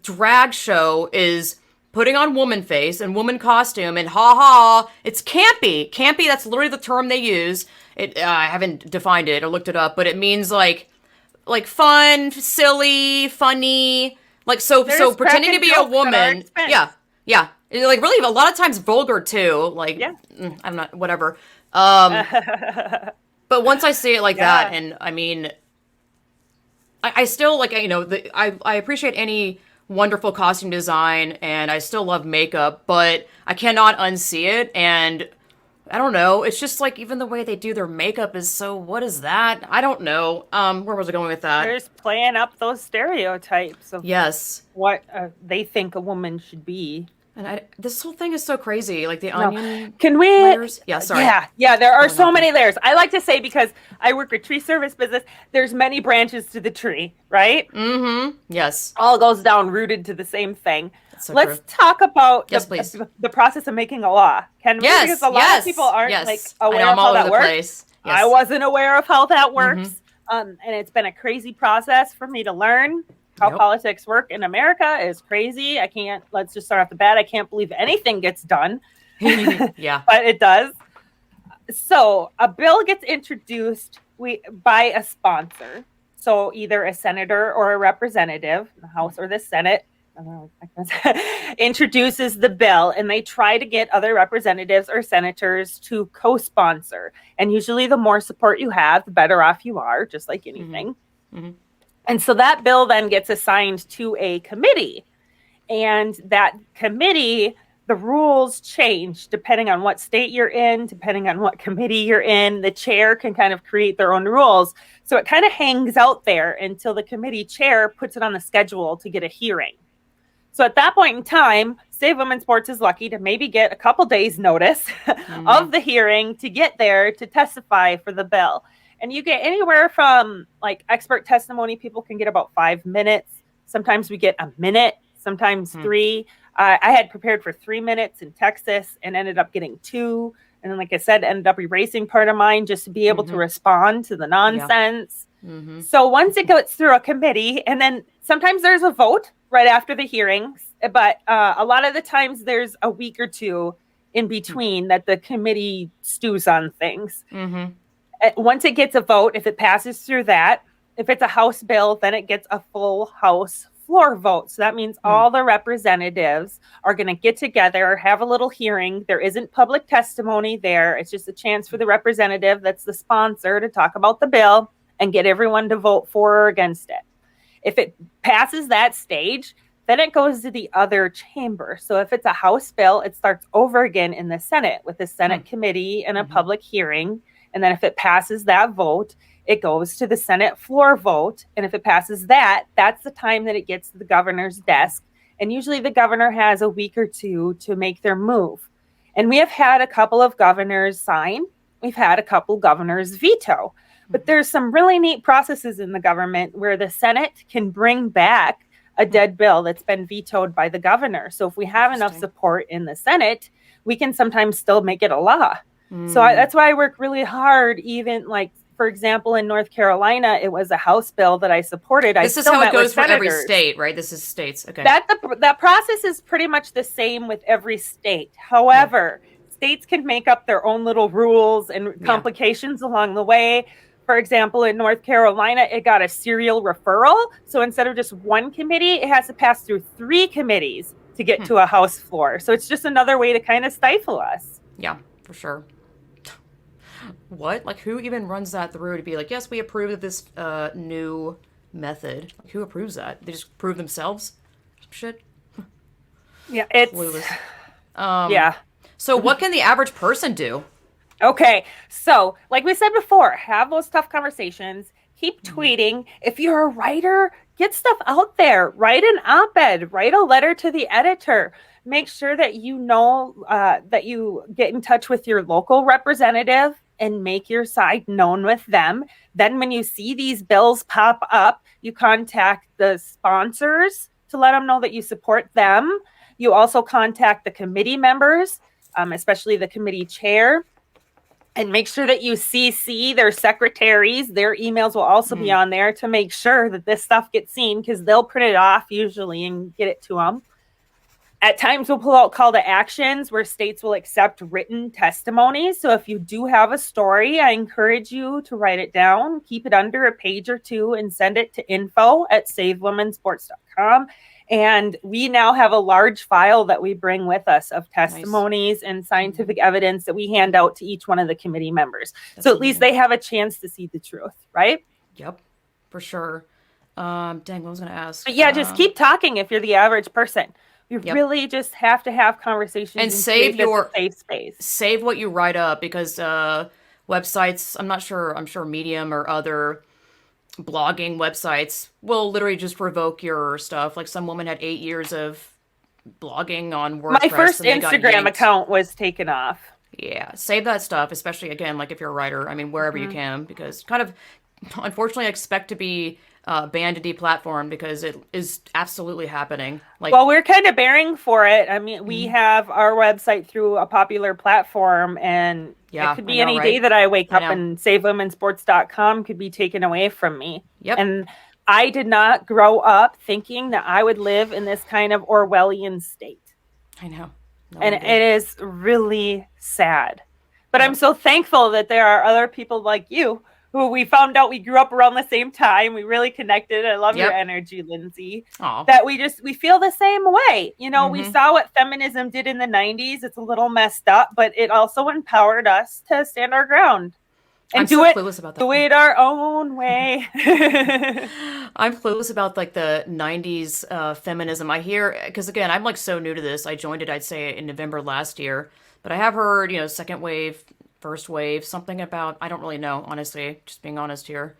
drag show is putting on woman face and woman costume and it's campy. Campy, that's literally the term they use. I haven't defined it or looked it up, but it means like fun, silly, funny, so pretending to be a woman. Yeah. Like really a lot of times vulgar too. I'm not whatever. But once I see it like that, and I mean, I still I appreciate any wonderful costume design, and I still love makeup, but I cannot unsee it. And I don't know. It's just like even the way they do their makeup is so. What is that? I don't know. Where was I going with that?
They're just playing up those stereotypes of what they think a woman should be.
And this whole thing is so crazy. Like the onion
Can we?
layers. Yeah, sorry.
Yeah. There are so many layers. I like to say because I work with tree service business. There's many branches to the tree, right?
Mm-hmm. Yes.
All goes down rooted to the same thing.
So
Let's
true.
talk about
the
process of making a law. Can we?
Yes,
Because a lot of people aren't aware of how that works.
Yes.
I wasn't aware of how that works. And it's been a crazy process for me to learn how politics work in America is crazy. Let's just start off the bat. I can't believe anything gets done.
Yeah.
But it does. So a bill gets introduced by a sponsor. So either a senator or a representative, the House or the Senate, introduces the bill, and they try to get other representatives or senators to co-sponsor. And usually the more support you have, the better off you are, just like anything.
Mm-hmm.
And so that bill then gets assigned to a committee. And that committee, the rules change depending on what state you're in, depending on what committee you're in. The chair can kind of create their own rules. So it kind of hangs out there until the committee chair puts it on the schedule to get a hearing. So at that point in time, Save Women's Sports is lucky to maybe get a couple days notice of the hearing to get there to testify for the bill. And you get anywhere from expert testimony, people can get about 5 minutes. Sometimes we get a minute, sometimes 3. I had prepared for 3 minutes in Texas and ended up getting 2. And then, like I said, ended up erasing part of mine just to be able to respond to the nonsense. Yeah. So once it goes through a committee, and then sometimes there's a vote right after the hearings, but a lot of the times there's a week or 2 in between that the committee stews on things. Once it gets a vote, if it passes through that, if it's a House bill, then it gets a full House floor vote. So that means all the representatives are going to get together, have a little hearing. There isn't public testimony there. It's just a chance for the representative that's the sponsor to talk about the bill and get everyone to vote for or against it. If it passes that stage, then it goes to the other chamber. So if it's a House bill, it starts over again in the Senate with the Senate committee and a public hearing. And then if it passes that vote, it goes to the Senate floor vote. And if it passes that, that's the time that it gets to the governor's desk And usually the governor has a week or two to make their move. And we have had a couple of governors sign. We've had a couple governors veto. But there's some really neat processes in the government where the Senate can bring back a dead bill that's been vetoed by the governor. So if we have enough support in the Senate, we can sometimes still make it a law. So that's why I work really hard. Even like, for example, in North Carolina, it was a House bill that I supported.
This is how it goes for every state, right? This is states. Okay.
That process is pretty much the same with every state. However, states can make up their own little rules and complications along the way. For example, in North Carolina, it got a serial referral. So instead of just one committee, it has to pass through 3 committees to get to a House floor. So it's just another way to kind of stifle us.
Yeah, for sure. What? Like, who even runs that through to be like, yes, we approve of this new method? Like, who approves that? They just approve themselves? Some shit?
Yeah, it's...
Clueless.
Yeah.
So what can the average person do?
Okay, so like we said before, have those tough conversations. Keep tweeting. If you're a writer, get stuff out there. Write an op-ed. Write a letter to the editor. Make sure that you know that you get in touch with your local representative and make your side known with them. Then when you see these bills pop up, you contact the sponsors to let them know that you support them. You also contact the committee members, especially the committee chair. And make sure that you CC their secretaries. Their emails will also be on there to make sure that this stuff gets seen, because they'll print it off usually and get it to them. At times, we'll pull out call to actions where states will accept written testimonies. So if you do have a story, I encourage you to write it down, keep it under a page or two, and send it to info@savewomensports.com. And we now have a large file that we bring with us of testimonies and scientific evidence that we hand out to each one of the committee members. So at least they have a chance to see the truth, right?
Yep, for sure. Dang, what was I going to ask?
But yeah, just keep talking if you're the average person. You really just have to have conversations
and save your
safe space.
Save what you write up, because websites, I'm sure Medium or other blogging websites will literally just revoke your stuff. Like, some woman had 8 years of blogging on WordPress.
My first Instagram account was taken off.
Yeah, save that stuff, especially, again, like if you're a writer, I mean, wherever you can, because kind of, unfortunately, I expect to be banned and deplatformed, because it is absolutely happening. Like,
well, we're kind of bearing for it. I mean, we have our website through a popular platform, and it could be any day that I wake up and SaveWomenSports.com could be taken away from me.
Yep.
And I did not grow up thinking that I would live in this kind of Orwellian state.
I know.
And it is really sad. But I'm so thankful that there are other people like you who we found out we grew up around the same time. We really connected. I love your energy, Lindsay.
Aww.
That we feel the same way. You know, we saw what feminism did in the 90s. It's a little messed up, but it also empowered us to stand our ground. And do it our own way.
I'm clueless about like the 90s feminism. I hear, because again, I'm like so new to this. I joined it, I'd say, in November last year. But I have heard, second wave, first wave, something about, I don't really know, honestly, just being honest here.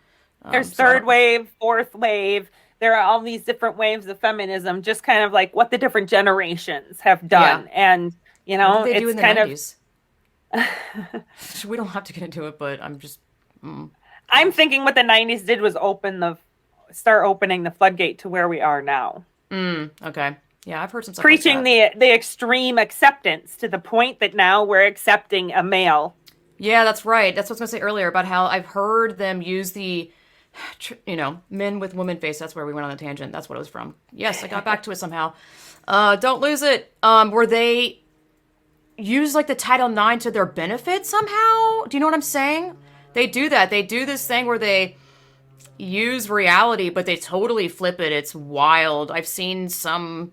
There's third wave, fourth wave. There are all these different waves of feminism, just kind of like what the different generations have done. Yeah. And,
what did they do in the
kind
90s? We don't have to get into it, but I'm just...
I'm thinking what the 90s did was start opening the floodgate to where we are now.
Okay. Yeah, I've heard some stuff
preaching
like
the extreme acceptance to the point that now we're accepting a male.
Yeah, that's right. That's what I was going to say earlier about how I've heard them use the, men with woman face. That's where we went on a tangent. That's what it was from. Yes, I got back to it somehow. Don't lose it. Where they use like the Title IX to their benefit somehow. Do you know what I'm saying? They do that. They do this thing where they use reality, but they totally flip it. It's wild. I've seen some...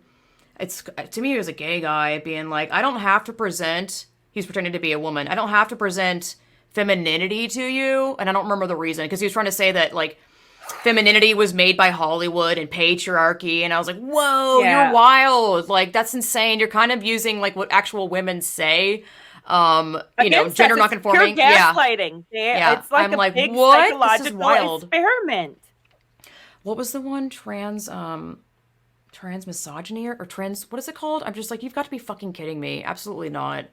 to me, it was a gay guy being like, I don't have to present, he's pretending to be a woman, I don't have to present femininity to you, and I don't remember the reason, because he was trying to say that, like, femininity was made by Hollywood and patriarchy, and I was like, whoa, you're wild, like, that's insane, you're kind of using, like, what actual women say, gender non-conforming.
Pure gaslighting. Yeah. It's like
I'm
a big
what?
psychological experiment.
What was the one? Trans, transmisogyny or trans, what is it called? I'm just like, you've got to be fucking kidding me. Absolutely not.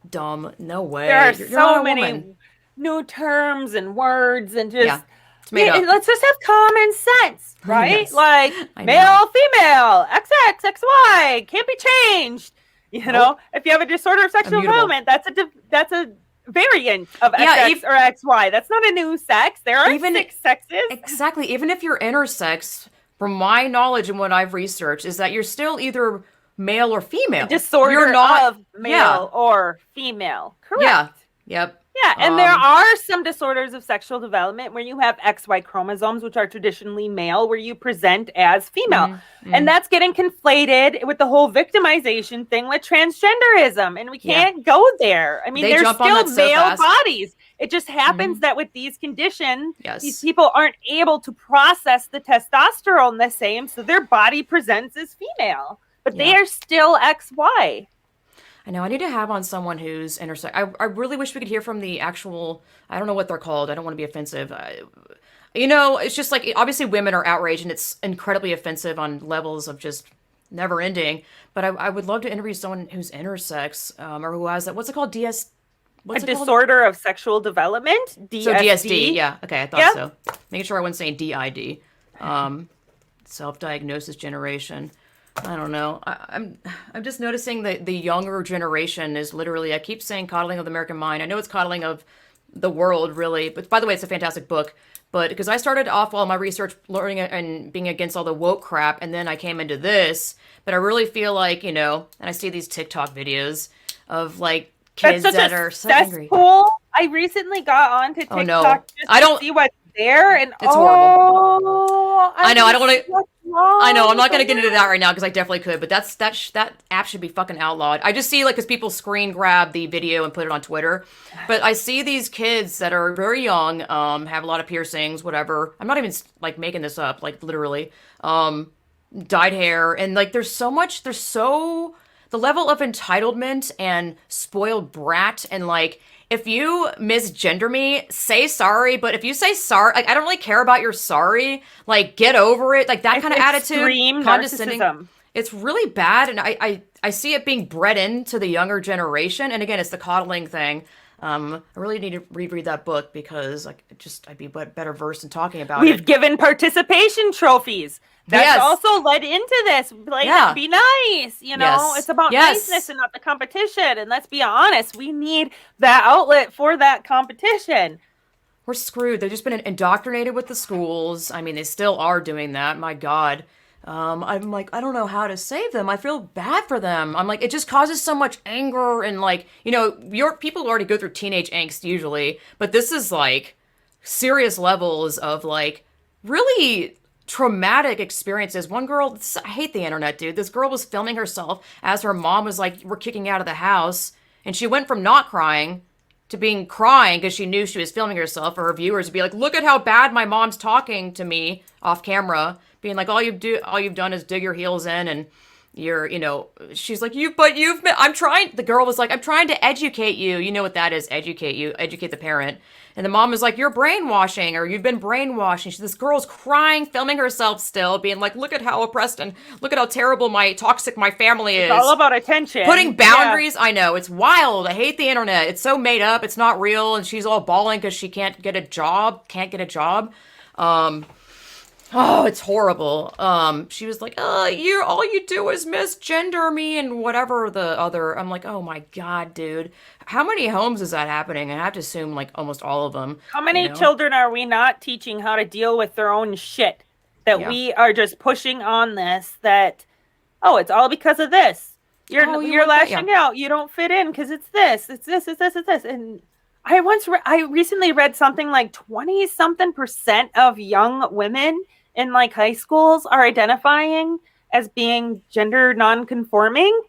Dumb. No way.
There are
You're
so
not a
many
woman.
new terms and words and just
Yeah. It's made up.
let's just have common sense, right?
Yes.
Like
I
male,
know.
female, XX, XY can't be changed. You know, if you have a disorder of sexual
Immutable.
development, that's a variant of
Yeah,
XX or XY. That's not a new sex. There are
Even-
6 sexes.
Exactly. Even if you're intersex, from my knowledge and what I've researched, is that you're still either male or female.
Disorder
you're not,
of male or female. Correct.
Yeah. Yep.
Yeah, and there are some disorders of sexual development where you have XY chromosomes, which are traditionally male, where you present as female. And that's getting conflated with the whole victimization thing with transgenderism. And we can't go there. I mean,
They
there's
jump on
still
that so
male
fast.
bodies. It just happens that with these conditions,
Yes.
these people aren't able to process the testosterone the same, so their body presents as female. But they are still XY.
I know. I need to have on someone who's intersex. I really wish we could hear from the actual. I don't know what they're called. I don't want to be offensive. You know, it's just like obviously women are outraged, and it's incredibly offensive on levels of just never ending. But I would love to interview someone who's intersex or who has that. What's it called? What's
A
it called?
disorder of sexual development. DSD.
So DSD. Yeah. Okay. I thought
Yeah.
so. Making sure I wasn't saying DID. Self-diagnosis generation. I don't know. I'm just noticing that the younger generation is literally, I keep saying coddling of the American mind. I know it's coddling of the world, really. But by the way, it's a fantastic book. But because I started off all my research learning and being against all the woke crap, and then I came into this. But I really feel like, you know, and I see these TikTok videos of like kids
That's such
that
a
are so angry.
cesspool. I recently got onto TikTok
no.
just
I don't-
to see what's there, and
It's horrible.
I
know, I don't wanna- I know, I'm not going to
to
get into that right now because I definitely could, but that app should be fucking outlawed. I just see, like, because people screen grab the video and put it on Twitter, but I see these kids that are very young, have a lot of piercings, whatever. I'm not even, like, making this up, like, literally. Dyed hair, and, like, the level of entitlement and spoiled brat, and, like, if you misgender me, say sorry, but if you say sorry, like, I don't really care about your sorry, like, get over it, like, that kind of attitude,
Extreme
condescending.
narcissism.
It's really bad, and I see it being bred into the younger generation, and again, it's the coddling thing. I really need to reread that book because I'd be better versed in talking about
We've
it.
given participation trophies. That's
Yes.
also led into this. Like,
Yeah.
be nice, you know?
Yes.
It's about
Yes.
niceness and not the competition. And let's be honest, we need that outlet for that competition.
We're screwed. They've just been indoctrinated with the schools. I mean, they still are doing that. My God. I'm like, I don't know how to save them. I feel bad for them. I'm like, it just causes so much anger and, like, you know, your people already go through teenage angst usually, but this is like serious levels of like really traumatic experiences. One girl, I hate the internet, dude. This girl was filming herself as her mom was like, we're kicking out of the house, and she went from not crying to being crying because she knew she was filming herself for her viewers to be like, look at how bad my mom's talking to me off camera, being like, all you've done is dig your heels in, and you're, you know, she's like, the girl was like, I'm trying to educate you. You know what that is, educate the parent. And the mom was like, you're brainwashing, or you've been brainwashed. And this girl's crying, filming herself still, being like, look at how oppressed and look at how terrible toxic my family is.
It's all about attention.
Putting boundaries. Yeah. I know, it's wild. I hate the internet. It's so made up. It's not real. And she's all bawling because she can't get a job. Oh, it's horrible. She was like, all you do is misgender me and whatever the other. I'm like, oh my God, dude. How many homes is that happening? And I have to assume like almost all of them.
How many children are we not teaching how to deal with their own shit? That we are just pushing on this that, it's all because of this. You're lashing out. You don't fit in because it's this. And I recently read something like 20-something% of young women in like high schools are identifying as being gender non-conforming,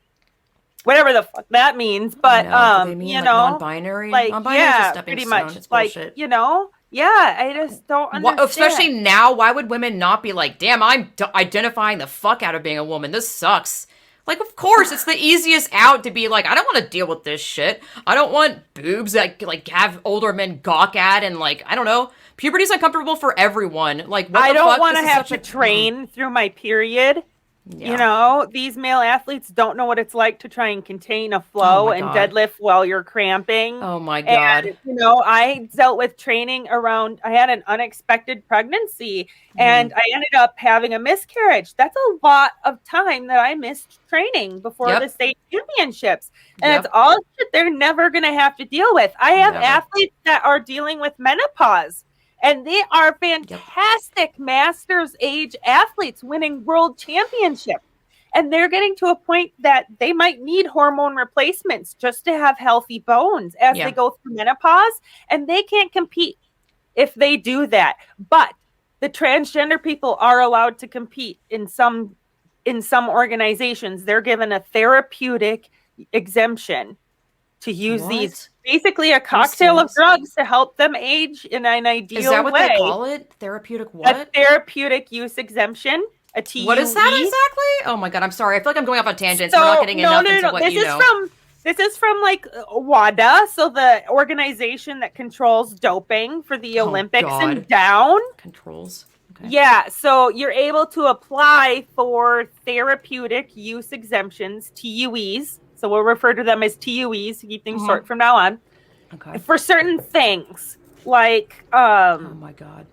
whatever the fuck that means. But
they mean,
you
like,
know,
non-binary.
like
Non-binary is a stepping
pretty
stone.
much,
It's
like
bullshit.
you know, I just don't understand.
Especially now, why would women not be like, damn, I'm identifying the fuck out of being a woman. This sucks. Like, of course, it's the easiest out to be like, I don't want to deal with this shit. I don't want boobs that, like, have older men gawk at, and, like, I don't know. Puberty's uncomfortable for everyone. Like, what
I
the
don't
fuck?
want to
This is
have
such
to train through my period You know, these male athletes don't know what it's like to try and contain a flow and deadlift while you're cramping.
Oh my God.
And, you know, I dealt with training around, I had an unexpected pregnancy and I ended up having a miscarriage. That's a lot of time that I missed training before the state championships. And it's all shit they're never going to have to deal with. I have athletes that are dealing with menopause. And they are fantastic masters age athletes winning world championships. And they're getting to a point that they might need hormone replacements just to have healthy bones as they go through menopause. And they can't compete if they do that. But the transgender people are allowed to compete in some organizations. They're given a therapeutic exemption to use these, basically a cocktail of drugs to help them age in an ideal way.
Is that what they call it? Therapeutic what?
A therapeutic use exemption, a TUE.
What is that exactly? Oh my God, I'm sorry. I feel like I'm going off on tangents. We're not getting enough into what you know.
This is from like WADA, so the organization that controls doping for the Olympics and down.
Controls. Okay.
Yeah, so you're able to apply for therapeutic use exemptions, TUEs. So we'll refer to them as TUEs to keep things short from now on.
Okay.
For certain things, like
oh my God.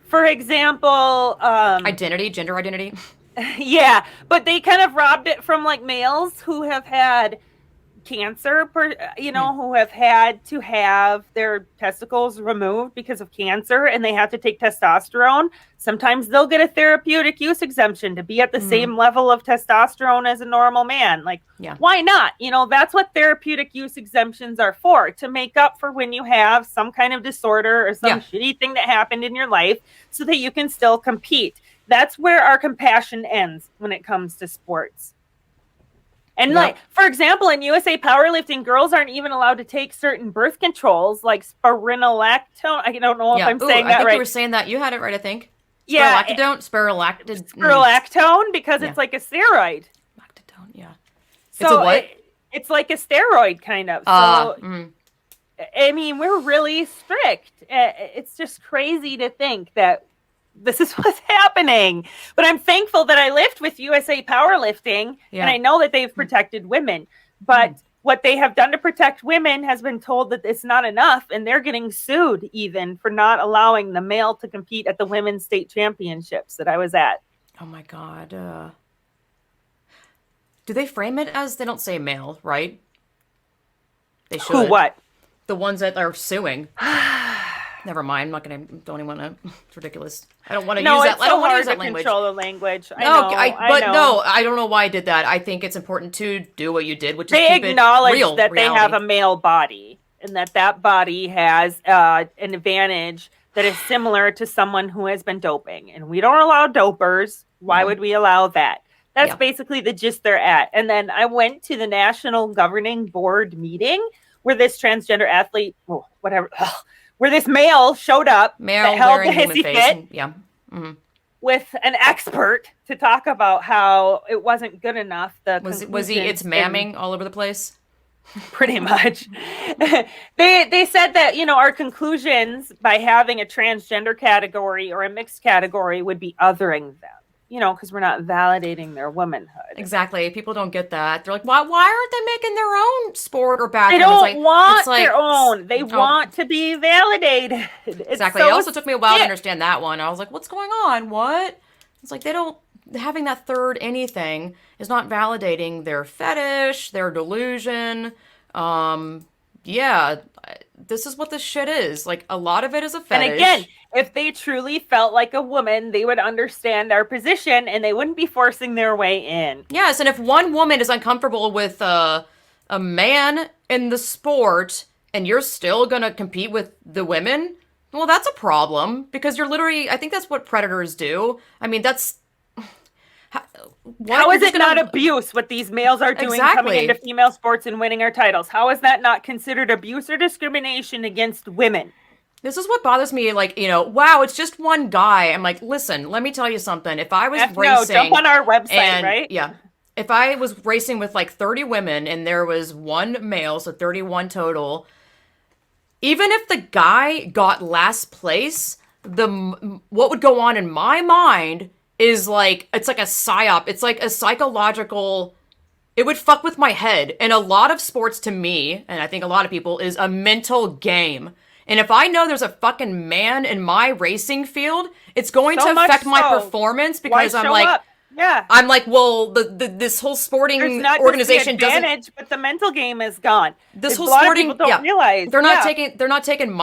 For example,
gender identity.
Yeah, but they kind of robbed it from like males who have had cancer, who have had to have their testicles removed because of cancer and they have to take testosterone. Sometimes they'll get a therapeutic use exemption to be at the same level of testosterone as a normal man. Like, why not? You know, that's what therapeutic use exemptions are for, to make up for when you have some kind of disorder or some shitty thing that happened in your life so that you can still compete. That's where our compassion ends when it comes to sports. And like, for example, in USA powerlifting, girls aren't even allowed to take certain birth controls like spironolactone. I don't know if I'm saying that right.
I think you were saying that. You had it right, I think.
Spirolactone, because it's like a steroid.
Lactone,
So it's a what? It's like a steroid kind of. So, I mean, we're really strict. It's just crazy to think that this is what's happening. But I'm thankful that I lived with USA Powerlifting, and I know that they've protected women. But what they have done to protect women has been told that it's not enough, and they're getting sued even for not allowing the male to compete at the women's state championships that I was at.
Oh my God. Do they frame it as, they don't say male, right? They should.
Who, what?
The ones that are suing. Never mind. I'm not going to. Don't even want to. It's ridiculous. I don't want to use that. I don't want to use that language.
Control the language.
No, I don't know why I did that. I think it's important to do what you did, which is keep it real.
They acknowledge that they have a male body and that body has an advantage that is similar to someone who has been doping. And we don't allow dopers. Why would we allow that? That's basically the gist they're at. And then I went to the National Governing Board meeting where this transgender athlete, where this male showed up, that held the hissy fit, with an expert to talk about how it wasn't good enough.
Was he? It's mamming all over the place.
Pretty much. They said that our conclusions by having a transgender category or a mixed category would be othering them. Because we're not validating their womanhood.
Exactly. People don't get that. They're like, why aren't they making their own sport or background?
They don't want their own. They want to be validated.
Exactly. It also took me a while to understand that one. I was like, what's going on? What? It's like having that third anything is not validating their fetish, their delusion. This is what this shit is. Like, a lot of it is a fetish.
And again, if they truly felt like a woman, they would understand our position and they wouldn't be forcing their way in.
Yes, and if one woman is uncomfortable with a man in the sport and you're still going to compete with the women, well, that's a problem because you're literally, I think that's what predators do. I mean, that's...
How is it not abuse what these males are doing coming into female sports and winning our titles? How is that not considered abuse or discrimination against women?
This is what bothers me. Like, wow, it's just one guy. I'm like, listen, let me tell you something. If I was racing...
jump on our website, right?
Yeah. If I was racing with like 30 women and there was one male, so 31 total, even if the guy got last place, what would go on in my mind is like, it's like a psyop. It's like a psychological, it would fuck with my head. And a lot of sports to me, and I think a lot of people, is a mental game. And if I know there's a fucking man in my racing field, it's going
So
to
much
affect my
so.
performance
Why
because I'm
show
like,
up? Yeah.
I'm like, well, this whole
There's
sporting
not
organization
just the
doesn't.
advantage, but the mental game is gone.
This
A
whole
lot of
sporting,
people don't realize
they're not taking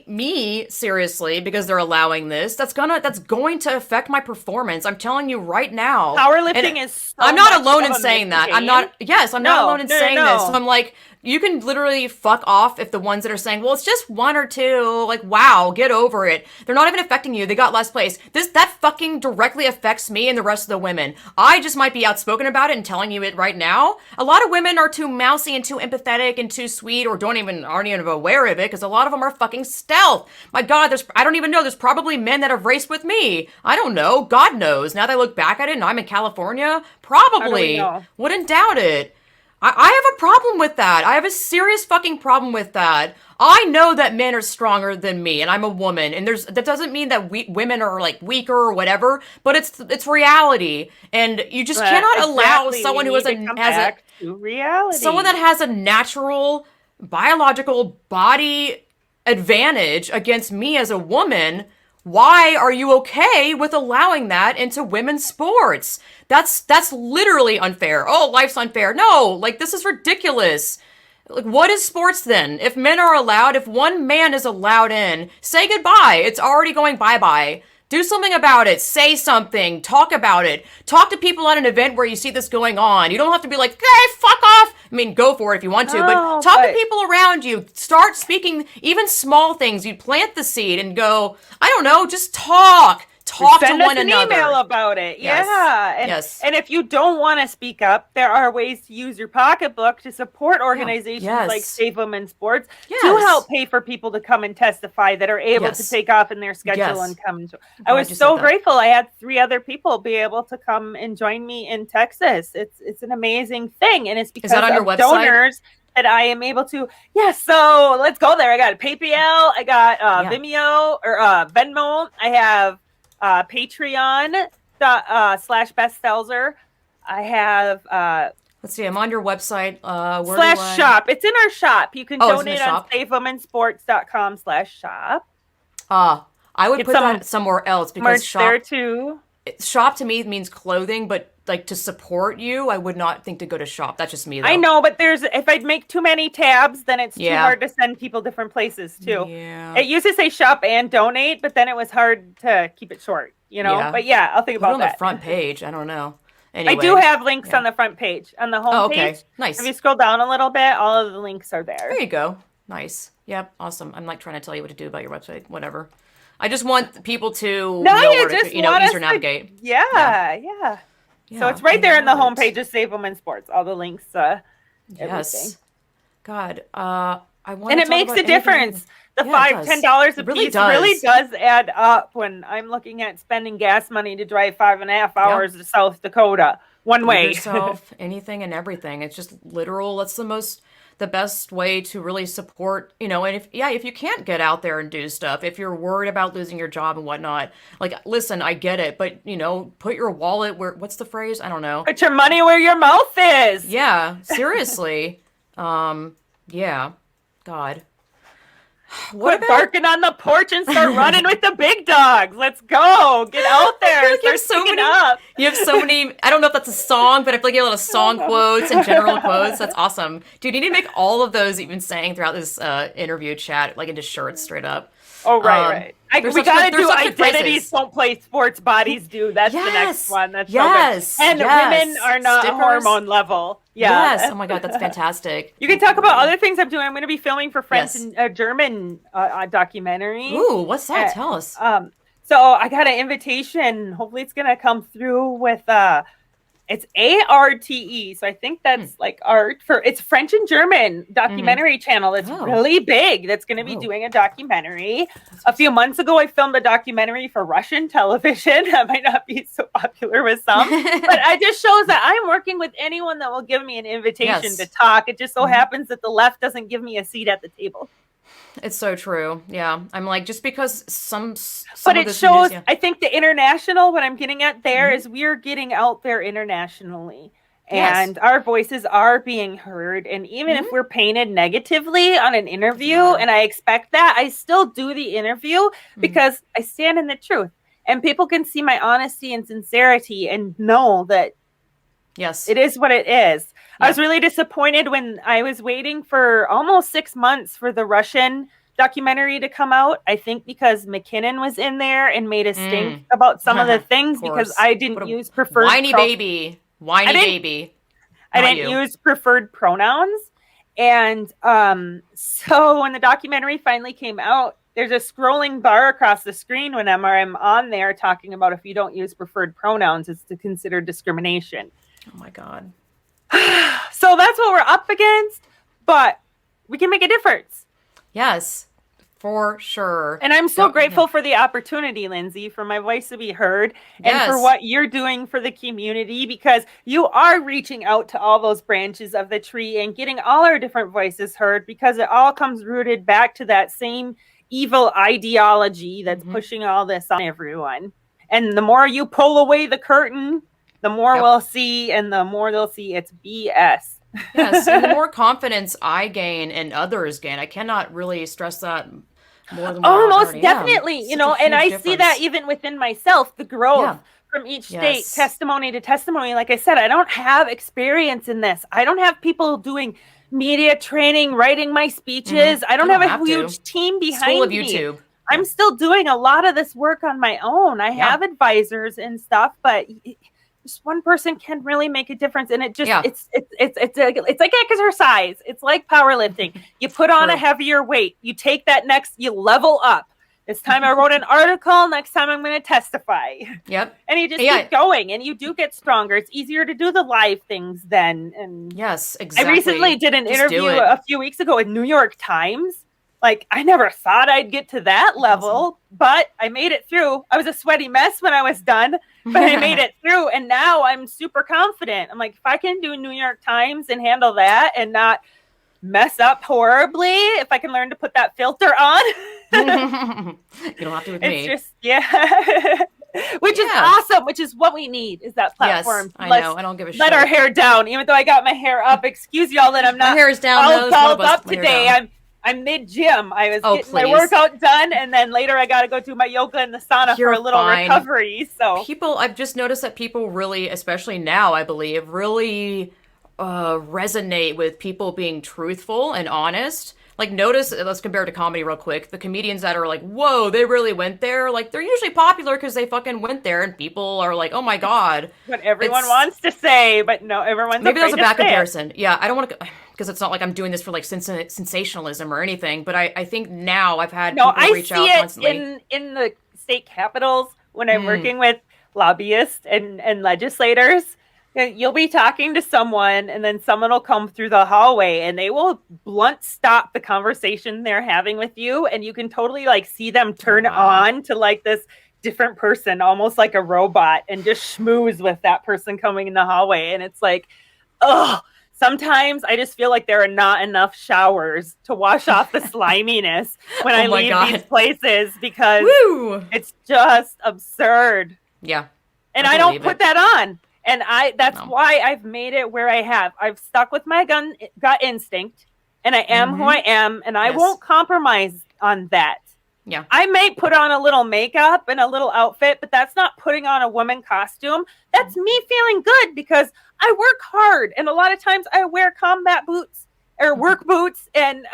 me seriously because they're allowing this. That's going to affect my performance. I'm telling you right now.
Powerlifting
And
is so
I'm not
much
alone
of
in
a
saying
mental
that. I'm
game.
not. Yes, I'm not alone in saying
no.
this. So I'm like, you can literally fuck off if the ones that are saying, well, it's just one or two. Like, wow, get over it. They're not even affecting you. They got last place. That fucking directly affects me and the rest of the women. I just might be outspoken about it and telling you it right now. A lot of women are too mousy and too empathetic and too sweet, or aren't even aware of it, because a lot of them are fucking stealth. My God, I don't even know. There's probably men that have raced with me. I don't know. God knows. Now that I look back at it and I'm in California, probably.
know?
Wouldn't doubt it. I have a problem with that. I have a serious fucking problem with that. I know that men are stronger than me, and I'm a woman, and that doesn't mean that women are like weaker or whatever, but it's reality, and you just cannot allow someone who has
reality.
Someone that has a natural biological body advantage against me as a woman. Why are you okay with allowing that into women's sports? That's literally unfair. Oh, life's unfair. No, like, this is ridiculous. Like, what is sports then? If men are allowed, if one man is allowed in, say goodbye. It's already going bye-bye. Do something about it. Say something. Talk about it. Talk to people at an event where you see this going on. You don't have to be like, hey, fuck off. I mean, go for it if you want to, but talk to people around you. Start speaking even small things. You plant the seed and go, I don't know, just talk. Talk to one another.
Send us an email about it.
Yes.
Yeah. And if you don't want to speak up, there are ways to use your pocketbook to support organizations like Save Women's Sports to help pay for people to come and testify that are able to take off in their schedule and come. I was so grateful. I had 3 other people be able to come and join me in Texas. It's an amazing thing. And it's because
of your website?
Donors that I am able to. So let's go there. I got PayPal. I got Vimeo or Venmo. I have Patreon / Beth Stelzer. I have
let's see, I'm on your website.
/ shop. It's in our shop. You can donate on SaveWomenSports.com /shop.
I would put that somewhere else, because
merch
shop
there too.
Shop to me means clothing, but like, to support you, I would not think to go to shop. That's just me, though.
I know, but if I'd make too many tabs, then it's too hard to send people different places too.
Yeah.
It used to say shop and donate, but then it was hard to keep it short, you know? But I'll think about
that. On the front page, I don't know. Anyway,
I do have links on the front page. On the home
okay.
page.
Nice.
If you scroll down a little bit, all of the links are there.
There you go. Nice. Yep. Awesome. I'm like trying to tell you what to do about your website. Whatever. I just want people to know where to, easier navigate.
Yeah. So it's right there in the homepage of Save Women's Sports. All the links.
Yes. God. I want.
And it makes a difference. The $5-10 a piece really does add up when I'm looking at spending gas money to drive 5.5 hours to South Dakota one way.
Yourself, anything and everything. It's just literal. That's the best way to really support, and if you can't get out there and do stuff, if you're worried about losing your job and whatnot, like, listen, I get it, but, put your wallet what's the phrase? I don't know.
Put your money where your mouth is.
Yeah, seriously. Yeah. God.
Quit barking on the porch and start running with the big dogs. Let's go. Get out there.
You have so many. I don't know if that's a song, but I feel like you have a lot of song quotes and general quotes. That's awesome. Dude, you need to make all of those you've been saying throughout this interview chat, like, into shirts straight up.
Oh, right. We got to do Identities Don't Play Sports, Bodies Do. That's the next one. That's so good. And women are not hormone level. Yeah.
Yes. Oh my God, that's fantastic.
You can talk about other things I'm doing. I'm going to be filming for French and German documentary.
Ooh, what's that? Tell us.
So I got an invitation. Hopefully it's going to come through with it's ARTE. So I think that's like art for it's French and German documentary channel that's really big. That's going to be doing a documentary. A few months ago, I filmed a documentary for Russian television. That might not be so popular with some, but it just shows that I'm working with anyone that will give me an invitation to talk. It just so happens that the left doesn't give me a seat at the table.
It's so true. Yeah. I'm like, just because some
But
of
it
this
shows,
news, yeah.
I think the international, what I'm getting at there is we're getting out there internationally.
Yes.
And our voices are being heard. And even if we're painted negatively on an interview,
matter.
and I expect that, I still do the interview because I stand in the truth. And people can see my honesty and sincerity and know that
Yes.
it is what it is.
Yeah.
I was really disappointed when I was waiting for almost 6 months for the Russian documentary to come out. I think because McKinnon was in there and made a stink about some of the things because
course.
I
What
didn't
a
use preferred
whiny baby. Whiny baby.
I
Not
didn't
you.
use preferred pronouns. And so when the documentary finally came out, there's a scrolling bar across the screen whenever I'm on there talking about if you don't use preferred pronouns, it's to consider discrimination.
Oh my God.
So that's what we're up against, but we can make a difference.
Yes, for sure.
And I'm so grateful for the opportunity, Lindsay, for my voice to be heard and for
Yes.
what you're doing for the community, because you are reaching out to all those branches of the tree and getting all our different voices heard, because it all comes rooted back to that same evil ideology that's pushing all this on everyone. And the more you pull away the curtain, the more we'll see, and the more they'll see it's BS.
Yes, and the more confidence I gain and others gain, I cannot really stress that more than what I
most
already
definitely,
am.
you know, and I see that even within myself, the growth from each state, testimony to testimony. Like I said, I don't have experience in this. I don't have people doing media training, writing my speeches. I don't have a huge team behind
School of
me.
YouTube.
I'm still doing a lot of this work on my own. I have advisors and stuff, but just one person can really make a difference. And it just it's like exercise. It's like powerlifting. You put on a heavier weight, you take that next, you level up. This time I wrote an article, next time I'm going to testify.
Yep.
And you just keep going and you do get stronger. It's easier to do the live things then. And
yes, exactly.
I recently did an interview a few weeks ago with New York Times. Like, I never thought I'd get to that level, but I made it through. I was a sweaty mess when I was done, but I made it through. And now I'm super confident. I'm like, if I can do New York Times and handle that and not mess up horribly, if I can learn to put that filter on.
You don't have to with me.
It's just, which is awesome, which is what we need, is that platform.
Yes, I know. I don't give a shit.
Let our hair down, even though I got my hair up. Excuse y'all that I'm not
my hair is down,
all dolled up today. I'm mid-gym. I was getting my workout done, and then later I got to go do my yoga in the sauna for a little recovery. So
I've just noticed that people really, especially now, I believe, really resonate with people being truthful and honest. Like, notice, let's compare it to comedy real quick. The comedians that are like, whoa, they really went there. Like, they're usually popular because they fucking went there, and people are like, oh my God.
What everyone wants to say, but no, everyone's
maybe that was a bad
comparison.
Yeah, I don't want to, because it's not like I'm doing this for like sensationalism or anything, but I think now I've had people reach out constantly.
I see it in the state capitals when I'm working with lobbyists and legislators. You'll be talking to someone and then someone will come through the hallway and they will blunt stop the conversation they're having with you. And you can totally like see them turn on to like this different person, almost like a robot, and just schmooze with that person coming in the hallway. And it's like, oh, sometimes I just feel like there are not enough showers to wash off the sliminess when I leave these places, because it's just absurd.
Yeah.
And I don't put that on. And that's why I've made it where I have. I've stuck with my gut instinct, and I am who I am, and I won't compromise on that.
Yeah.
I may put on a little makeup and a little outfit, but that's not putting on a woman costume. That's me feeling good because I work hard. And a lot of times I wear combat boots or work boots and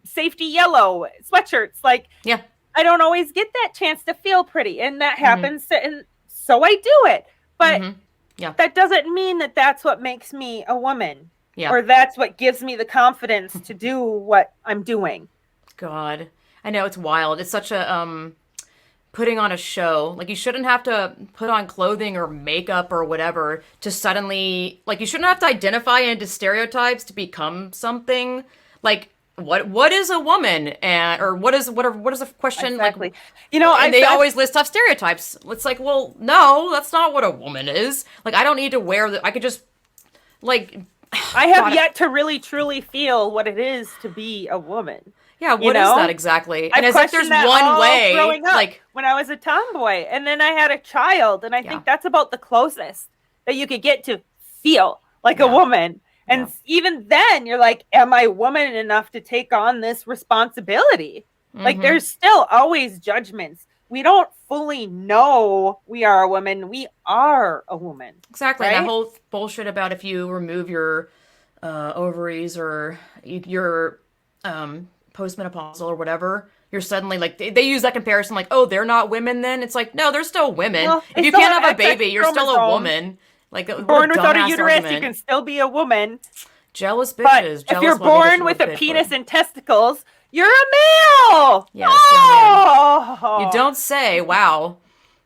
safety yellow sweatshirts. Like, I don't always get that chance to feel pretty, and that happens. And so I do it. But that doesn't mean that that's what makes me a woman, or that's what gives me the confidence to do what I'm doing.
God, I know, it's wild. It's such a putting on a show. Like, you shouldn't have to put on clothing or makeup or whatever to suddenly, like, you shouldn't have to identify into stereotypes to become something. Like, what is a woman, and or what is the question?
Exactly.
Like,
you know,
and they always list off stereotypes. It's like, well, no, that's not what a woman is. Like, I don't need to wear I could just, like,
I have yet to really truly feel what it is to be a woman.
Yeah, what is that exactly? And
I've
as if there's
questioned that
one
all
way,
growing up,
like
when I was a tomboy, and then I had a child, and I think that's about the closest that you could get to feel like a woman. And even then, you're like, am I woman enough to take on this responsibility? Like, there's still always judgments. We don't fully know we are a woman. We are a woman.
exactly.
Right?
And that whole bullshit about if you remove your ovaries or your postmenopausal or whatever, you're suddenly like they use that comparison like, oh, they're not women then. It's like, no, they're still women.
Well,
if you can't have a baby, you're still a woman. Like
born without a uterus,
argument.
you can still be a woman.
Jealous
But
bitches.
if you're born with a penis and testicles, you're a male.
Yes,
oh!
You don't say. Wow.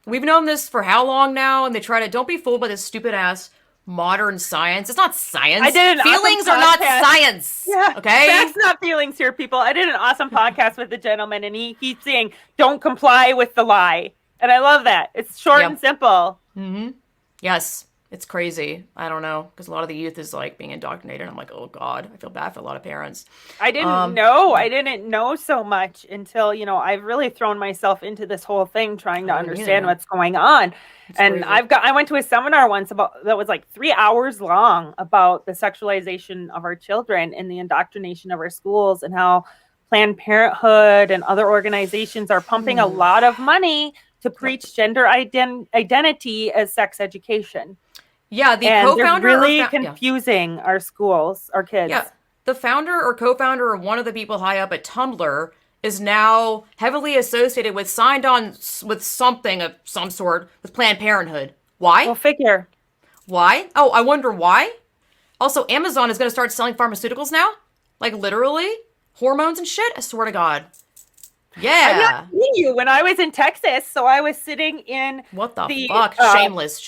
We've known this for how long now? And they try to, don't be fooled by this stupid ass modern science. It's not science.
I did an
Feelings
awesome
are not
podcast.
science.
Yeah,
okay?
That's not feelings here, people. I did an awesome podcast with the gentleman, and he keeps saying, don't comply with the lie. And I love that. It's short and simple.
Mm-hmm. Yes. It's crazy. I don't know. Because a lot of the youth is like being indoctrinated. And I'm like, oh God, I feel bad for a lot of parents.
I didn't know. I didn't know so much until, I've really thrown myself into this whole thing trying to understand what's going on. It's and crazy. I went to a seminar once that was like 3 hours long about the sexualization of our children and the indoctrination of our schools and how Planned Parenthood and other organizations are pumping a lot of money to preach gender identity as sex education.
Yeah, the
and
co-founder
they're really confusing our schools, our kids. Yeah,
the founder or co-founder or one of the people high up at Tumblr is now heavily associated with, signed on with something of some sort with Planned Parenthood. Why?
Well, figure.
Why? Oh, I wonder why. Also, Amazon is going to start selling pharmaceuticals now? Like literally? Hormones and shit? I swear to God. Yeah.
I knew you when I was in Texas. So I was sitting in
what the fuck? Shameless.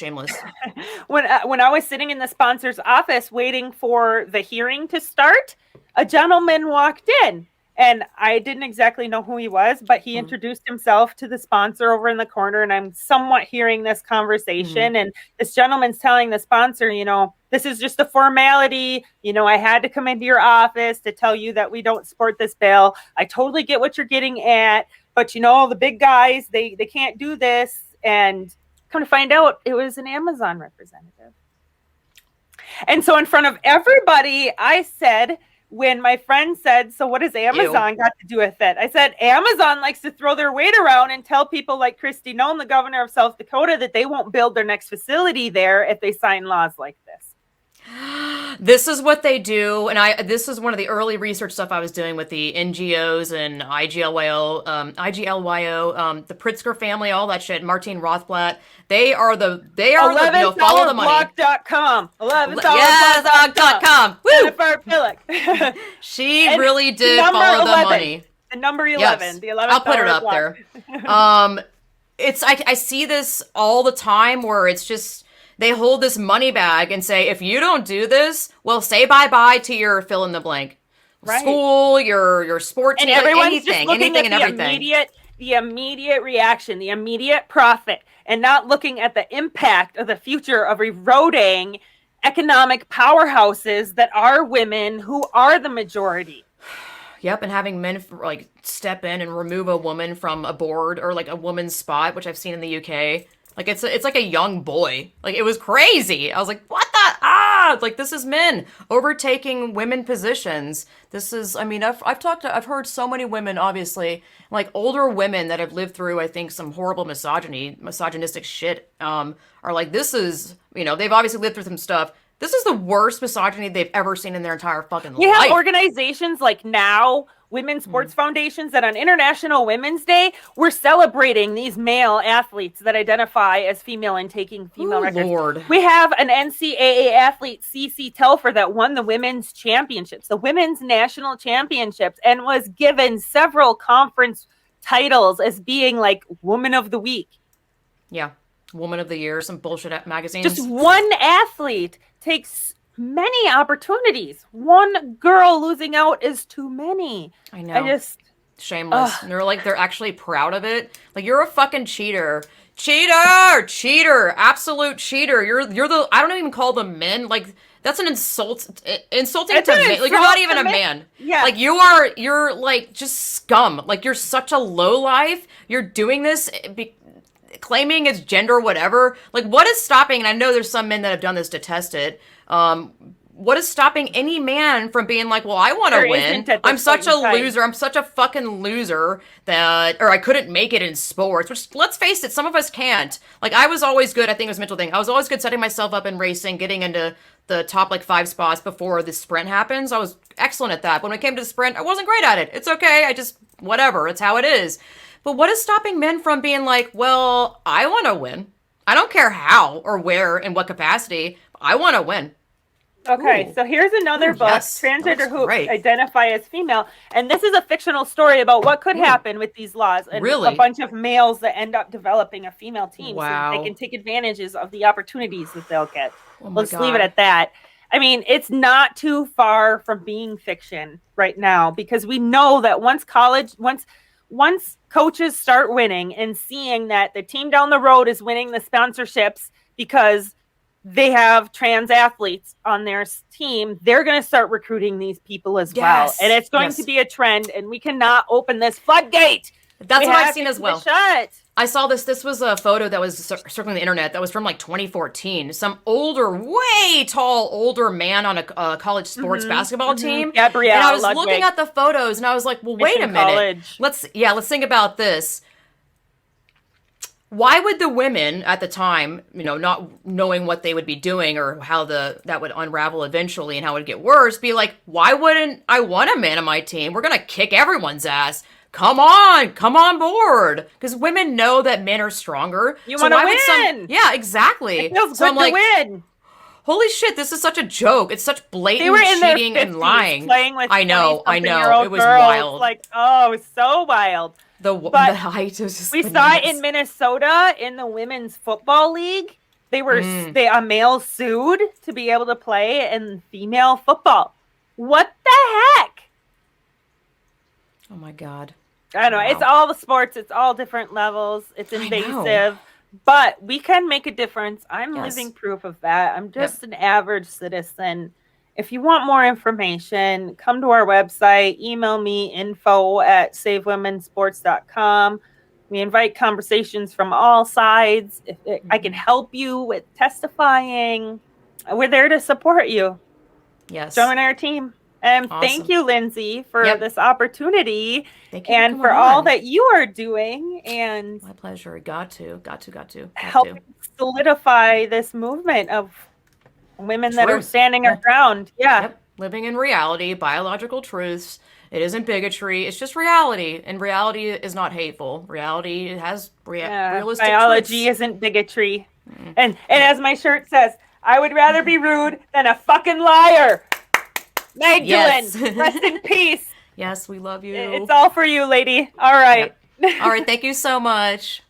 When I was sitting in the sponsor's office waiting for the hearing to start, a gentleman walked in. And I didn't exactly know who he was, but he introduced himself to the sponsor over in the corner. And I'm somewhat hearing this conversation. And this gentleman's telling the sponsor, this is just a formality. I had to come into your office to tell you that we don't support this bill. I totally get what you're getting at. But, the big guys, they can't do this. And come to find out, it was an Amazon representative. And so in front of everybody, I said, when my friend said, so what does Amazon got to do with it? I said, Amazon likes to throw their weight around and tell people like Kristi Noem, the governor of South Dakota, that they won't build their next facility there if they sign laws like this.
This is what they do. And this is one of the early research stuff I was doing with the NGOs and IGLYO, the Pritzker family, all that shit. Martine Rothblatt. They are the follow the money.
11thHourBlock.com.
11thHourBlock.com. Woo!
Jennifer Pillock.
She really did follow
11,
the money.
The number 11. Yes. The 11th
I'll put it up there. I see this all the time where it's just, they hold this money bag and say, if you don't do this, well, say bye-bye to your fill in the blank. Right. School, your sports,
and everyone's
anything,
just looking
anything
at
and everything.
The immediate reaction, the immediate profit, and not looking at the impact of the future of eroding economic powerhouses that are women who are the majority.
Yep, and having men step in and remove a woman from a board or like a woman's spot, which I've seen in the UK. Like it's like a young boy. Like it was crazy. I was like, what the like this is men overtaking women positions. This is, I've heard so many women, obviously, like older women that have lived through, I think, some horrible misogynistic shit, are like, this is, they've obviously lived through some stuff. This is the worst misogyny they've ever seen in their entire fucking life.
You have organizations like NOW, Women's Sports Foundations, that on International Women's Day, we're celebrating these male athletes that identify as female and taking female records.
Lord.
We have an NCAA athlete, CC Telfer, that won the women's championships, the women's national championships, and was given several conference titles as being like Woman of the Week.
Yeah. Woman of the Year, some bullshit magazines.
Just one athlete takes many opportunities. One girl losing out is too many.
I know. Shameless. And they're actually proud of it. Like, you're a fucking cheater. Cheater! Absolute cheater. You're the, I don't even call them men. Like, That's an insulting
It's
to
an
me. Like, you're
insult
not even
to
a
me.
man.
Yeah.
Like, you're like just scum. Like, you're such a low life. You're doing this claiming it's gender whatever. Like, what is stopping, and I know there's some men that have done this to test it, what is stopping any man from being like, well, I want to
There
win.
isn't at this
I'm such a
point in time.
loser. I'm such a fucking loser that, or I couldn't make it in sports, which, let's face it, some of us can't. Like, I was always good. I think it was a mental thing. I was always good setting myself up in racing, getting into the top, like, 5 spots before the sprint happens. I was excellent at that. But when it came to the sprint, I wasn't great at it. It's okay. I just, whatever. It's how it is. But what is stopping men from being like, well, I want to win. I don't care how or where and what capacity. I want to win.
Okay,
Ooh.
so here's another book,
yes. That
Transgender
looks
Who
great.
Identify as Female. And this is a fictional story about what could happen with these laws. And
Really?
a bunch of males that end up developing a female team so that
Wow.
they can take advantages of the opportunities that they'll get.
Oh my
Let's leave it
God.
at that. I mean, it's not too far from being fiction right now, because we know that once coaches start winning and seeing that the team down the road is winning the sponsorships because they have trans athletes on their team, they're going to start recruiting these people as well.
Yes.
And it's going to be a trend, and we cannot open this floodgate.
That's
We
what
have
I've seen
to
as
keep
well.
it shut.
I saw this. This was a photo that was circling the internet that was from like 2014. Some older, way tall, older man on a college sports basketball team.
Gabrielle
And I was
Ludwig.
looking at the photos and I was like, well, wait a
Mission
minute.
College.
Let's think about this. Why would the women at the time, not knowing what they would be doing or how that would unravel eventually and how it would get worse, be like, why wouldn't I want a man on my team? We're going to kick everyone's ass. Come on board. Because women know that men are stronger.
You want to win.
Yeah, exactly.
It feels
So
good
I'm like,
to win.
holy shit, this is such a joke. It's such
They
blatant
were in their
cheating
50s
and lying.
playing with
I know.
20-something-year-old
It was
girls.
wild.
Like, oh, it was so wild.
The
but
height was just
We
bananas.
saw it in Minnesota in the women's football league. A male sued to be able to play in female football. What the heck?
Oh my God.
I don't know.
Wow.
It's all the sports. It's all different levels. It's invasive. But we can make a difference. I'm
Yes.
living proof of that. I'm just an average citizen. If you want more information, come to our website. Email me info@savewomensports.com. We invite conversations from all sides. If I can help you with testifying, we're there to support you.
Yes.
Join our team. And
Awesome.
thank you, Lindsay, for this opportunity
Thank you
and for all that you are doing and
My pleasure. Got to.
help solidify this movement of women that are
Truth.
standing our ground. Yeah.
Yep. Living in reality, biological truths. It isn't bigotry. It's just reality. And reality is not hateful. Reality has realistic
Biology
truths.
isn't bigotry. And as my shirt says, I would rather be rude than a fucking liar. Magdalene,
Yes.
rest in peace.
Yes, we love you.
It's all for you, lady. All right.
All right. Thank you so much.